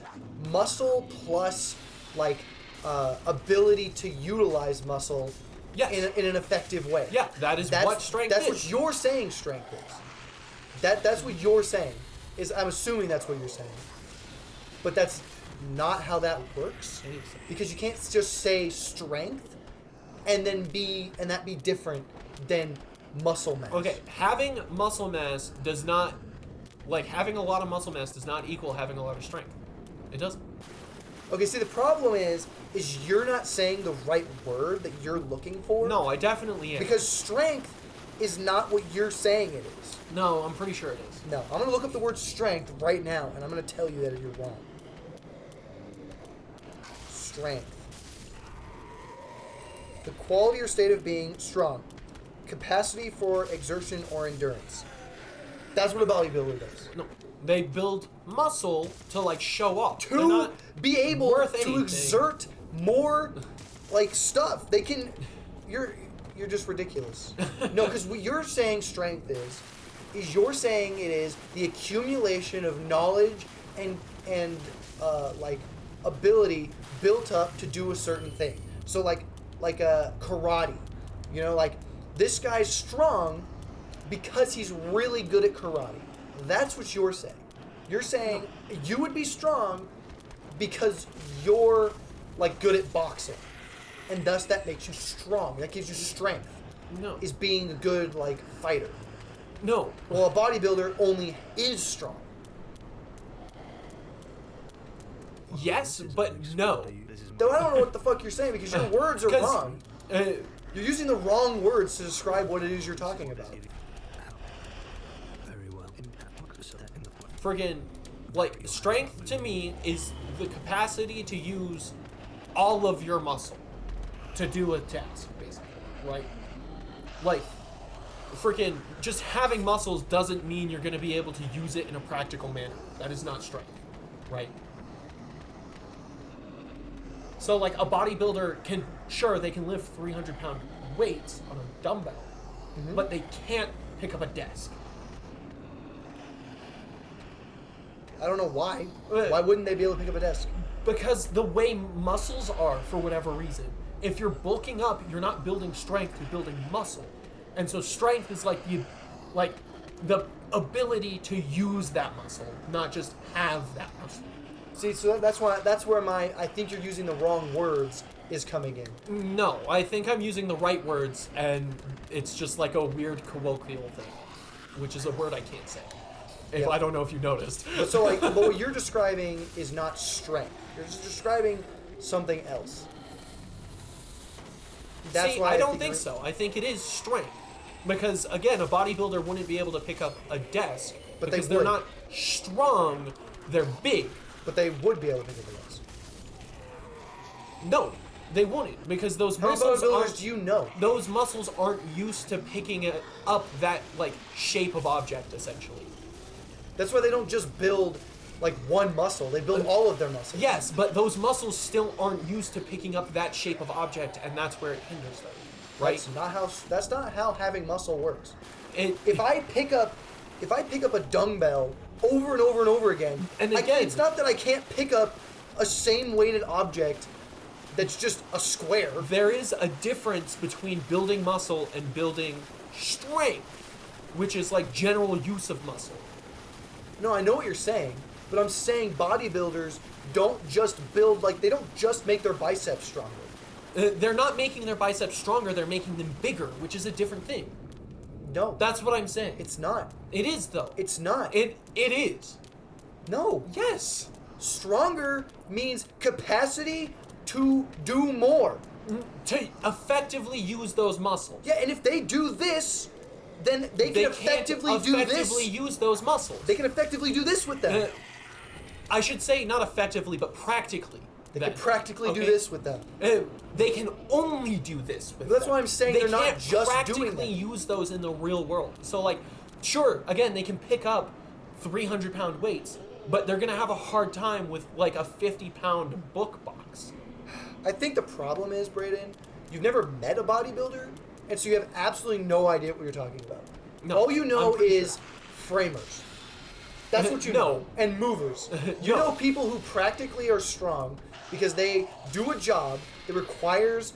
muscle plus ability to utilize muscle Yes. in an effective way. Yeah, that is what strength That's is. what you're saying strength is. That's what you're saying. I'm assuming that's what you're saying. But that's not how that works. It is. Because you can't just say strength and then that be different than muscle mass. Okay, having muscle mass does not... Like, having a lot of muscle mass does not equal having a lot of strength. It doesn't. Okay, see the problem is you're not saying the right word that you're looking for. No, I definitely am. Because strength is not what you're saying it is. No, I'm pretty sure it is. No, I'm gonna look up the word strength right now, and I'm gonna tell you that you're wrong. Strength. the quality or state of being strong, capacity for exertion or endurance. That's what a bodybuilder does. No, they build muscle to like show off. They're To not be able worth to anything. exert more, like, stuff. They can. You're just ridiculous. No, because what you're saying strength is you're saying it is the accumulation of knowledge and like ability built up to do a certain thing. So like a karate, you know, like this guy's strong because he's really good at karate. That's what you're saying. You're saying you would be strong because you're like good at boxing, and thus that makes you strong. That gives you strength. No. Is being a good like fighter. No. Well, a bodybuilder only is strong. Yes, but no. Though I don't know what the fuck you're saying because your words are 'Cause, wrong. Uh, You're using the wrong words to describe what it is you're talking about. friggin' like strength to me is the capacity to use all of your muscle to do a task, basically, right? Like, freaking just having muscles doesn't mean you're going to be able to use it in a practical manner. That is not strength, right? So, like, a bodybuilder can, sure, they can lift 300-pound weights on a dumbbell, but they can't pick up a desk. I don't know why. Why wouldn't they be able to pick up a desk? Because the way muscles are, for whatever reason, if you're bulking up, you're not building strength, you're building muscle. And so strength is like the ability to use that muscle, not just have that muscle. See, so that's where I think you're using the wrong words is coming in. No, I think I'm using the right words, and it's just like a weird colloquial thing, which is a word I can't say. If Yep. I don't know if you noticed. But so like, but what you're describing is not strength. You're just describing something else. That's See, why I don't think you're- so. I think it is strength. Because, again, a bodybuilder wouldn't be able to pick up a desk But they because they're would. not strong, they're big. But they would be able to pick up a desk. No, they wouldn't because those How many muscles bodybuilders aren't, do you know? those muscles aren't used to picking up that like shape of object essentially. That's why they don't just build like one muscle. They build all of their muscles. Yes, but those muscles still aren't used to picking up that shape of object, and that's where it hinders them. Right? That's not how having muscle works. It, If I pick up a dumbbell over and over and over again, And again- it's not that I can't pick up a same weighted object that's just a square. there is a difference between building muscle and building strength, which is like general use of muscle. No, I know what you're saying, but I'm saying bodybuilders don't just build they don't just make their biceps stronger. They're not making their biceps stronger, they're making them bigger, which is a different thing. No, That's what I'm saying. it's not. It is though. It's not. It is. No. Yes. Stronger means capacity to do more. To effectively use those muscles. Yeah, and if they do this, then they can effectively can't do effectively this. use those muscles. They can effectively do this with them. I should say not effectively, but practically. They can practically do Okay? this with them. They can only do this with That's them. why I'm saying they they're not can't just practically doing them. use those in the real world. So, like, sure, again, they can pick up 300-pound weights, but they're going to have a hard time with, like, a 50-pound book box. I think the problem is, Brayden, you've never met a bodybuilder, and so you have absolutely no idea what you're talking about. No, All you know I'm pretty is framers. That's what you No. know. And movers. You No. know people who practically are strong because they do a job that requires,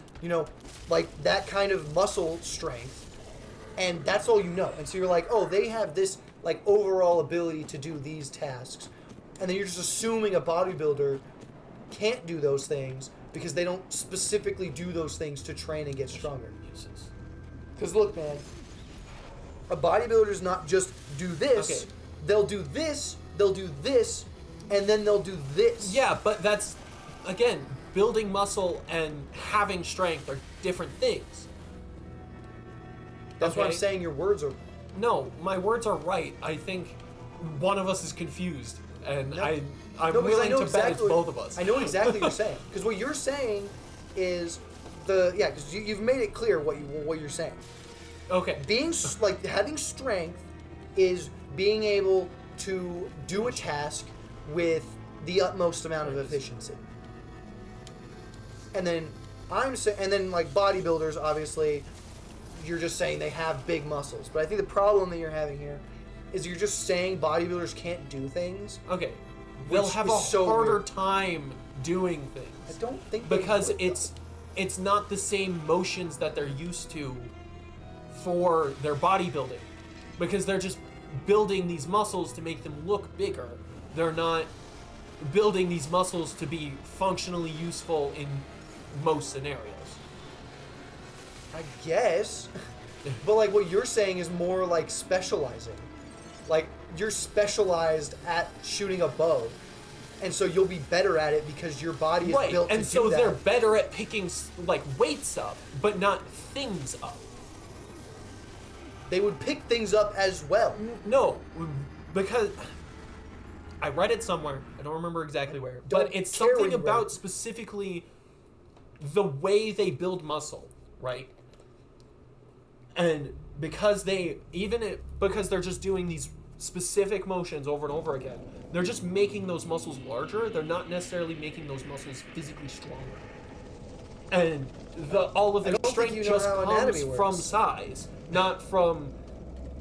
that kind of muscle strength, and that's all you know. And so you're like, oh, they have this, overall ability to do these tasks. And then you're just assuming a bodybuilder can't do those things because they don't specifically do those things to train and get stronger. Because look, man, a bodybuilder does not just do this. Okay. They'll do this, and then they'll do this. Yeah, but that's, again, building muscle and having strength are different things. That's why I'm Okay? saying your words are... No, my words are right. I think one of us is confused, and No. I'm No, because willing to bet it's both of us. I know exactly what you're saying. Because what you're saying is because you've made it clear what you're saying. Okay. Like having strength is being able to do a task with the utmost amount of efficiency. And then like bodybuilders, obviously, you're just saying they have big muscles. But I think the problem that you're having here is you're just saying bodybuilders can't do things. Okay. They'll have a harder time doing things. I don't think because they would, it's not the same motions that they're used to for their bodybuilding, because they're just building these muscles to make them look bigger. They're not building these muscles to be functionally useful in most scenarios. I guess. But like what you're saying is more like specializing. Like you're specialized at shooting a bow, and so you'll be better at it because your body is built to do that. And so they're better at picking like weights up, but not things up. They would pick things up as well. No, because I read it somewhere. I don't remember exactly where, but it's something about specifically the way they build muscle, right? And because because they're just doing these specific motions over and over again, they're just making those muscles larger. They're not necessarily making those muscles physically stronger. And all of their strength just comes from size, not from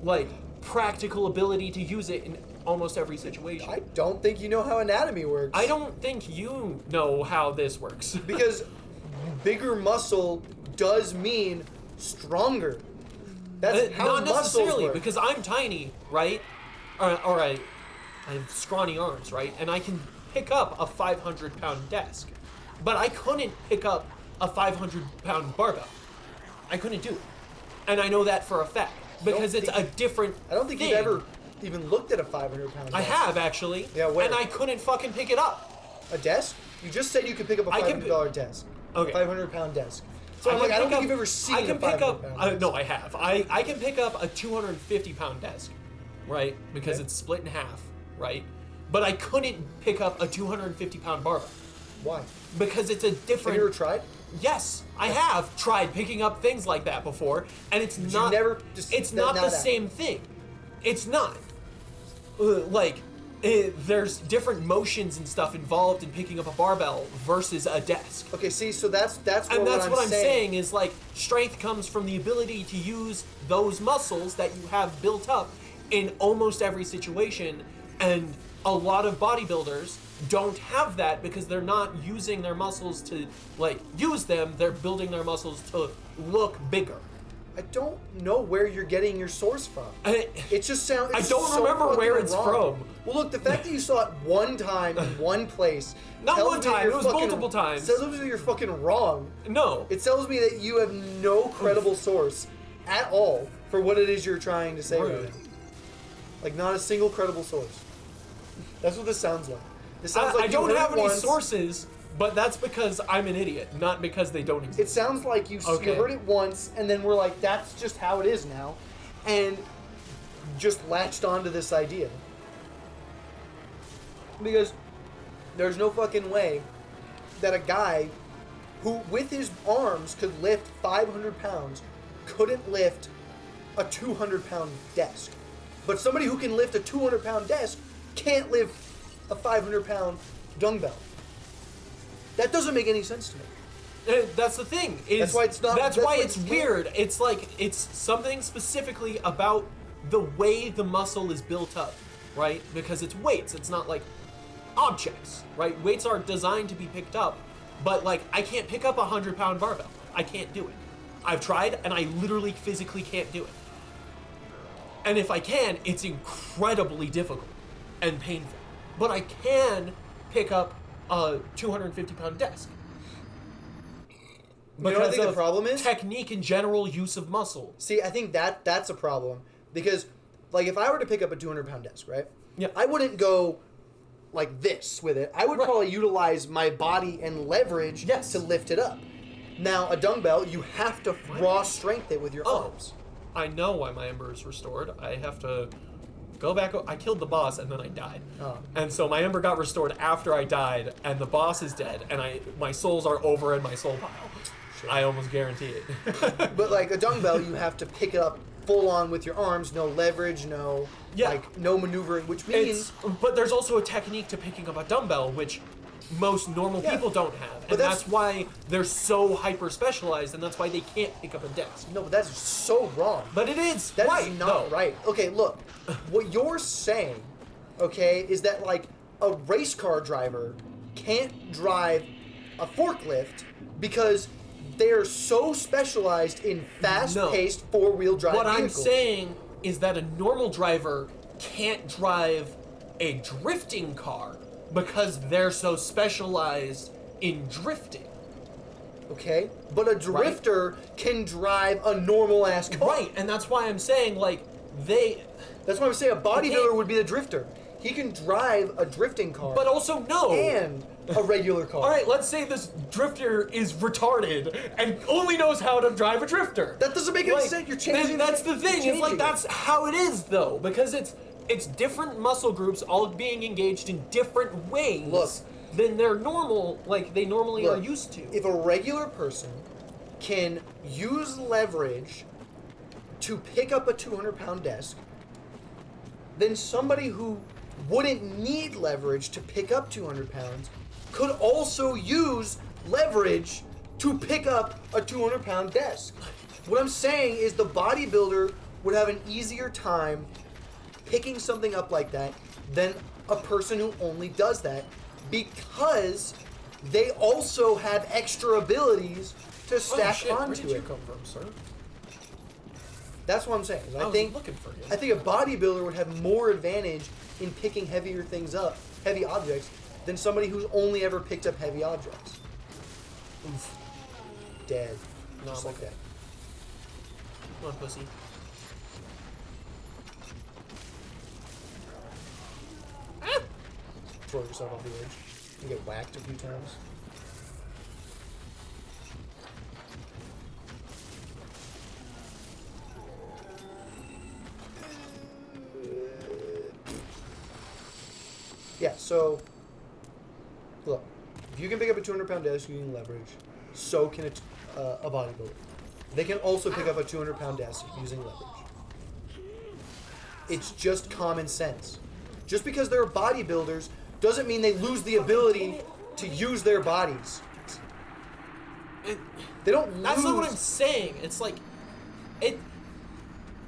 like practical ability to use it in almost every situation. I don't think you know how anatomy works. I don't think you know how this works. Because bigger muscle does mean stronger. That's how not muscles necessarily, work. because I'm tiny, right? Or I have scrawny arms, right? And I can pick up a 500-pound desk. But I couldn't pick up a 500-pound barbell. I couldn't do it. And I know that for a fact. Because it's a different I don't think thing. you've ever even looked at a 500-pound desk. I have, actually. Yeah, where? And I couldn't fucking pick it up. A desk? You just said you could pick up a $500 desk. Okay. A 500-pound desk. So I don't think you've ever seen a 500-pound desk. No, I have. I can pick up a 250-pound desk, right? Because Okay. it's split in half, right? But I couldn't pick up a 250-pound barbell. Why? Because it's a different... Have you ever tried? Yes, I have tried picking up things like that before, and it's But not... you never just... It's not the same thing. It's not. There's different motions and stuff involved in picking up a barbell versus a desk. Okay, see, so that's And that's what I'm saying is, like, strength comes from the ability to use those muscles that you have built up in almost every situation, and a lot of bodybuilders don't have that because they're not using their muscles to, like, use them. They're building their muscles to look bigger. I don't know where you're getting your source from. It just sounds... I don't remember where it's wrong. from. Well, look, the fact that you saw it one time in one place... Not tells one me that time, you're it was fucking- multiple times. Tells me that you're fucking wrong. No. It tells me that you have no credible source at all for what it is you're trying to say right now. Like, not a single credible source. That's what this sounds like. This sounds like I you don't heard have it any once. sources, but that's because I'm an idiot, not because they don't It exist. sounds like you heard it once, and then we're like, that's just how it is now, and just latched onto this idea. Because there's no fucking way that a guy who, with his arms, could lift 500 pounds, couldn't lift a 200-pound desk. But somebody who can lift a 200-pound desk can't lift a 500-pound dumbbell. That doesn't make any sense to me. That's the thing. That's why it's not. That's why you it's can't- weird. It's like it's something specifically about the way the muscle is built up, right? Because it's weights. It's not like objects, right? Weights are designed to be picked up, but like I can't pick up a 100-pound barbell. I can't do it. I've tried, and I literally physically can't do it. And if I can, it's incredibly difficult and painful. But I can pick up a 250-pound desk. You know what I think the problem is? Technique and general use of muscle. See, I think that's a problem. Because, like, if I were to pick up a 200-pound desk, right? Yeah. I wouldn't go like this with it. I would probably utilize my body and leverage to lift it up. Now, a dumbbell, you have to raw strength it with your arms. I know why my ember is restored. I have to go back. I killed the boss and then I died. Oh. And so my ember got restored after I died, and the boss is dead, and my souls are over in my soul pile. shit. I almost guarantee it. But like a dumbbell, you have to pick it up full on with your arms, no leverage, no no maneuvering, which means But there's also a technique to picking up a dumbbell, which most normal people don't have, and that's why they're so hyper specialized, and that's why they can't pick up a desk. no, but that's so wrong. But it is That right, is not though. right. Okay, look, what you're saying, okay, is that like a race car driver can't drive a forklift because they're so specialized in fast-paced four-wheel drive What vehicles. I'm saying is that a normal driver can't drive a drifting car because they're so specialized in drifting. Okay, but a drifter can drive a normal-ass car. Right, and that's why I'm saying, like, they... That's why I'm saying a bodybuilder would be the drifter. He can drive a drifting car. But also, no. And a regular car. All right, let's say this drifter is retarded and only knows how to drive a drifter. That doesn't make any sense. You're changing. That's the thing. You're It's like changing that's how it is, though, because it's different muscle groups all being engaged in different ways Look. than they're normal, like they normally are Look, used to. If a regular person can use leverage to pick up a 200-pound desk, then somebody who wouldn't need leverage to pick up 200 pounds could also use leverage to pick up a 200-pound desk. What I'm saying is the bodybuilder would have an easier time picking something up like that than a person who only does that because they also have extra abilities to stack Where onto did you it. come from, sir? That's what I'm saying. I was looking for you. I think a bodybuilder would have more advantage in picking heavier things up, heavy objects, than somebody who's only ever picked up heavy objects. Oof. Dead. No, Just I'm like okay. that. Come on, pussy. Throw yourself off the edge. You get whacked a few times. Yeah, so look, if you can pick up a 200-pound desk using leverage, so can a bodybuilder. They can also pick up a 200-pound desk using leverage. It's just common sense. Just because they're bodybuilders doesn't mean they lose the ability to use their bodies. They don't lose. That's not what I'm saying. It's like,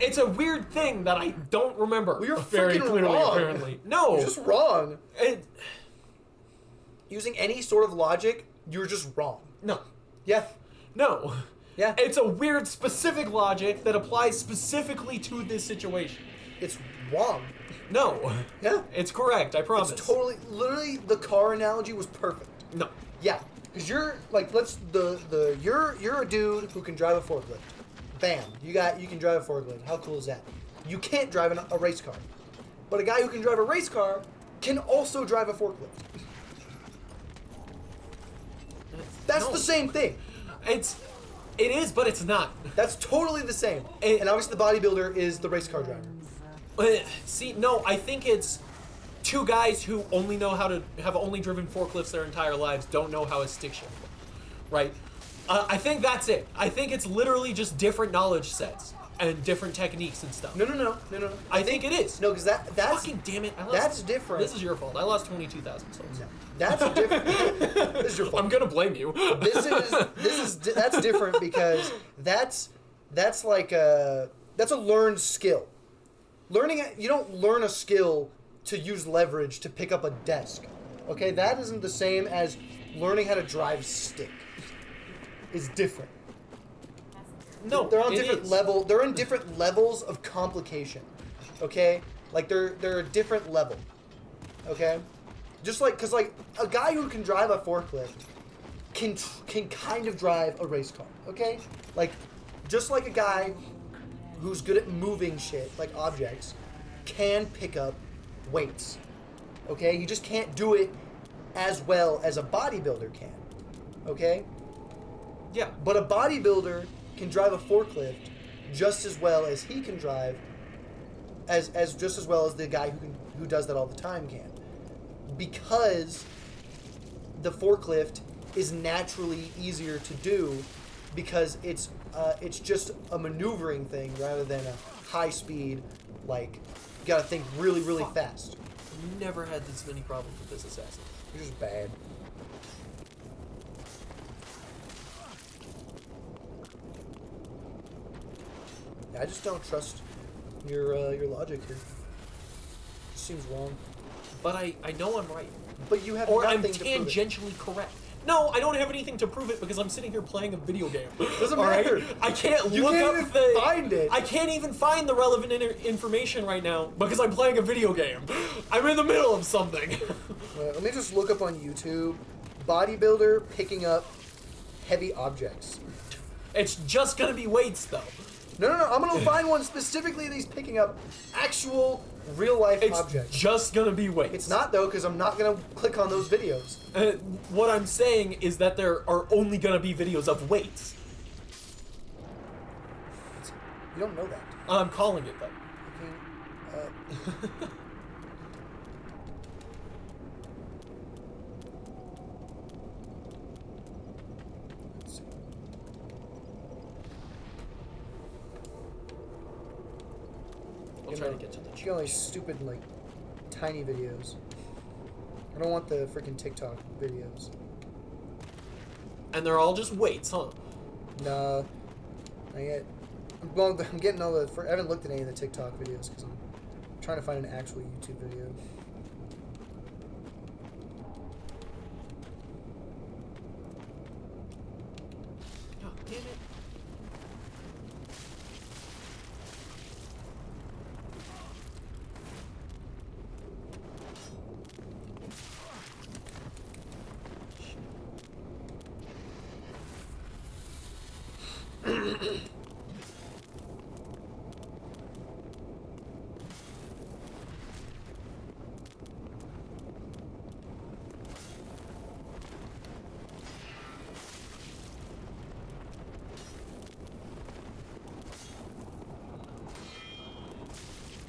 it's a weird thing that I don't remember Well, you're very freaking clearly. wrong. Apparently, no, You're just wrong. It, Using any sort of logic, you're just wrong. no, Yeah. no. Yeah. It's a weird, specific logic that applies specifically to this situation. It's wrong. No. Yeah. It's correct. I promise. It's totally, literally, the car analogy was perfect. No. Yeah, because you're like, you're a dude who can drive a forklift. Bam, you can drive a forklift. How cool is that? You can't drive a race car, but a guy who can drive a race car can also drive a forklift. That's No. the same thing. It is, but it's not. That's totally the same. It- And obviously, the bodybuilder is the race car driver. See, no, I think it's two guys who only know how to have only driven forklifts their entire lives don't know how a stick shift works, right? I think that's it. I think it's literally just different knowledge sets and different techniques and stuff. No. I think it is. No, because that's Fucking damn it! I lost, that's different. This is your fault. I lost 22,000 souls. No, that's different. This is your fault. I'm gonna blame you. That's different because that's like that's a learned skill. You don't learn a skill to use leverage to pick up a desk. Okay, that isn't the same as learning how to drive stick. It's different. No, They're on it different is. level. They're in different levels of complication. Okay, like they're a different level. Okay, just like because like a guy who can drive a forklift can kind of drive a race car. Okay, like just like a guy who's good at moving shit like objects can pick up weights. Okay, you just can't do it as well as a bodybuilder can. Okay. Yeah, But a bodybuilder can drive a forklift just as well as he can drive, as just as well as the guy who does that all the time can, because the forklift is naturally easier to do because it's just a maneuvering thing rather than a high speed, like, you gotta think really, really Fuck. fast. Never had this many problems with this assassin. You're just bad. I just don't trust your logic here. It seems wrong. But I know I'm right. But you have Or I'm nothing to prove it. tangentially correct. No, I don't have anything to prove it because I'm sitting here playing a video game. Doesn't All right? matter. I can't You look can't up even the. find it. I can't even find the relevant information right now because I'm playing a video game. I'm in the middle of something. Let me just look up on YouTube. Bodybuilder picking up heavy objects. It's just gonna be weights though. No. I'm gonna find one specifically that he's picking up actual real life It's objects. just gonna be weights. It's not though, because I'm not gonna click on those videos. What I'm saying is that there are only gonna be videos of weights. You don't know that. I'm calling it though. Okay, let's see. I'll try to get to the You got all these stupid, like, tiny videos. I don't want the freaking TikTok videos. And they're all just weights, huh? Nah, not yet. Well, I'm getting all the. I haven't looked at any of the TikTok videos because I'm trying to find an actual YouTube video. God damn it.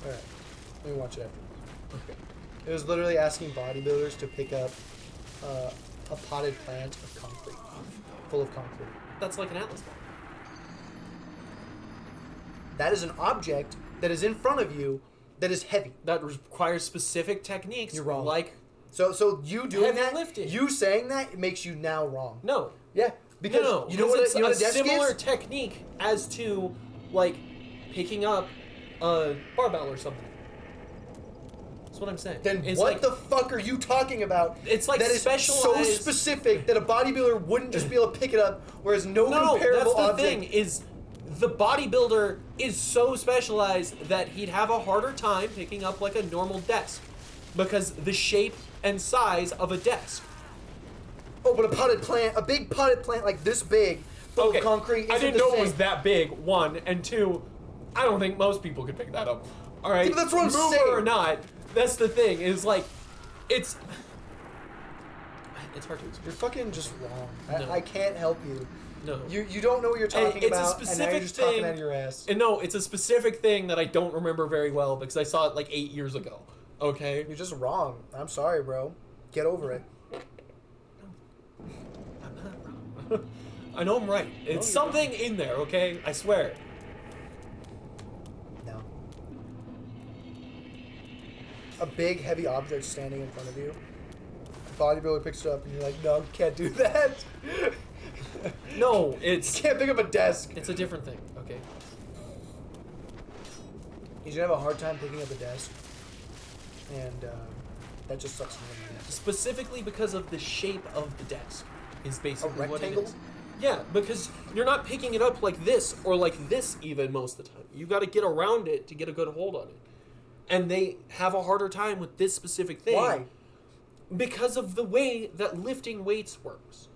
Alright, let me watch it after. Okay. It was literally asking bodybuilders to pick up a potted plant of concrete, full of concrete. That's like an atlas map. That is an object that is in front of you that is heavy. That requires specific techniques. You're wrong. Like, So you doing Heavy that, lifting. you saying that makes you now wrong. no. Yeah, because no, you know what it's you know a what a desk similar is? technique as to, like, picking up a barbell or something. That's what I'm saying. Then It's what like, the fuck are you talking about? It's like that is so specialized- specific that a bodybuilder wouldn't just be able to pick it up, whereas no No, comparable that's the object. thing, is the bodybuilder is so specialized that he'd have a harder time picking up, like, a normal desk. Because the shape and size of a desk. Oh, but a big potted plant like this big, full of concrete. I isn't didn't the know it same. was that big, one. And two, I don't think most people could pick that up. Alright? Yeah, but that's what I'm Mover saying. or not, that's the thing, is like, it's hard to explain. You're fucking just wrong. No. I can't help you. No. You don't know what you're talking It's a about, and now you're specific just talking thing- out of your ass. And no, it's a specific thing that I don't remember very well because I saw it like 8 years ago. Okay? You're just wrong. I'm sorry, bro. Get over it. I'm not wrong. I know I'm right. It's you're something in there, okay? I swear. No. A big, heavy object standing in front of you. A bodybuilder picks it up, and you're like, no, you can't do that. No, You it's can't pick up a desk. a different thing, okay? He's gonna have a hard time picking up a desk, and that just sucks. Specifically because of the shape of the desk is basically what it rectangle? is. Yeah, because you're not picking it up like this or like this even most of the time. You got to get around it to get a good hold on it. And they have a harder time with this specific thing. Why? Because of the way that lifting weights works.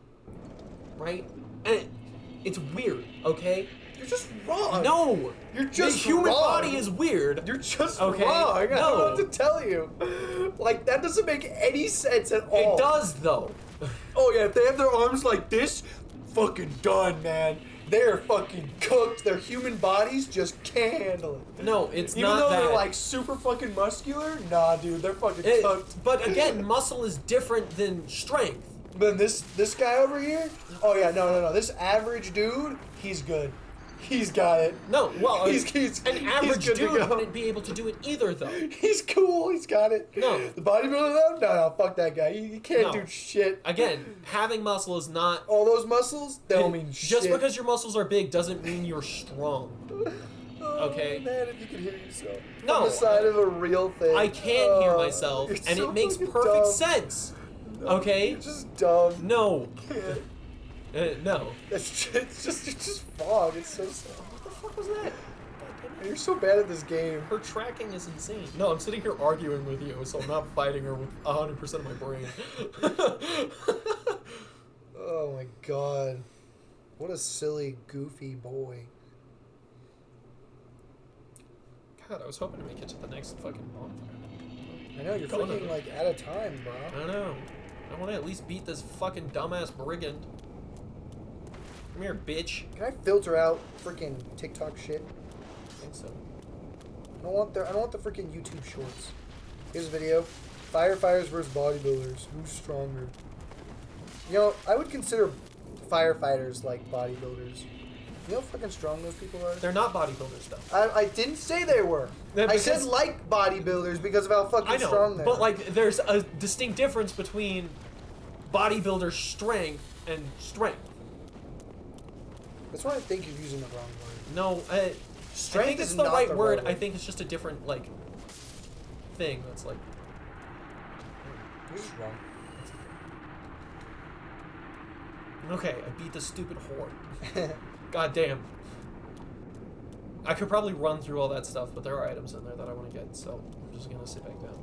Right? And it's weird, okay? You're just wrong. No! You're just the human wrong. body is weird. You're just Okay, wrong. I don't know no. what to tell you. Like, that doesn't make any sense at all. It does, though. Oh, yeah, if they have their arms like this, fucking done, man. They're fucking cooked. Their human bodies just can't handle it. No, it's Even not though that. they're, like, super fucking muscular, nah, dude, they're fucking cooked. But again, muscle is different than strength. But then this guy over here, oh yeah, no. This average dude, he's good. He's got it. No, well, he's an average good to dude go. wouldn't be able to do it either, though. He's cool. He's got it. No. The bodybuilder though, no, fuck that guy. He can't No. do shit. Again, having muscle is not. All those muscles, they don't mean shit. Just because your muscles are big doesn't mean you're strong. Okay? Oh, man, if you could hear yourself. No, On the side of a real thing. I can hear Oh, myself, you're and so it makes fucking perfect dumb. sense. No, Okay? You're just dumb. No. Can't. No. It's just fog. It's so sad. What the fuck was that? You're so bad at this game. Her tracking is insane. No, I'm sitting here arguing with you, so I'm not fighting her with 100% of my brain. Oh my god. What a silly, goofy boy. God, I was hoping to make it to the next fucking bonfire. I know, you're Come on. freaking like out of time, bro. I don't know. I want to at least beat this fucking dumbass brigand. Come here, bitch. Can I filter out freaking TikTok shit? I think so. I don't want the freaking YouTube shorts. Here's a video. Firefighters versus bodybuilders. Who's stronger? You know, I would consider firefighters like bodybuilders. You know how fucking strong those people are? They're not bodybuilders, though. I didn't say they were. Yeah, I said because- like bodybuilders because of how fucking I know, strong they but are. like, there's a distinct difference between bodybuilder strength and strength. That's why I think you're using the wrong word. No, I Strength think it's is the not right the word. right I word. think it's just a different like thing. That's like. You're just wrong. Okay, I beat the stupid whore. God damn. I could probably run through all that stuff, but there are items in there that I want to get, so I'm just gonna sit back down.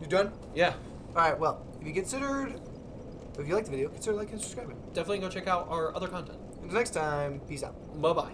You done? Yeah, Alright, well, if you liked the video, consider liking and subscribing. definitely go check out our other content. Until next time, peace out. Bye bye.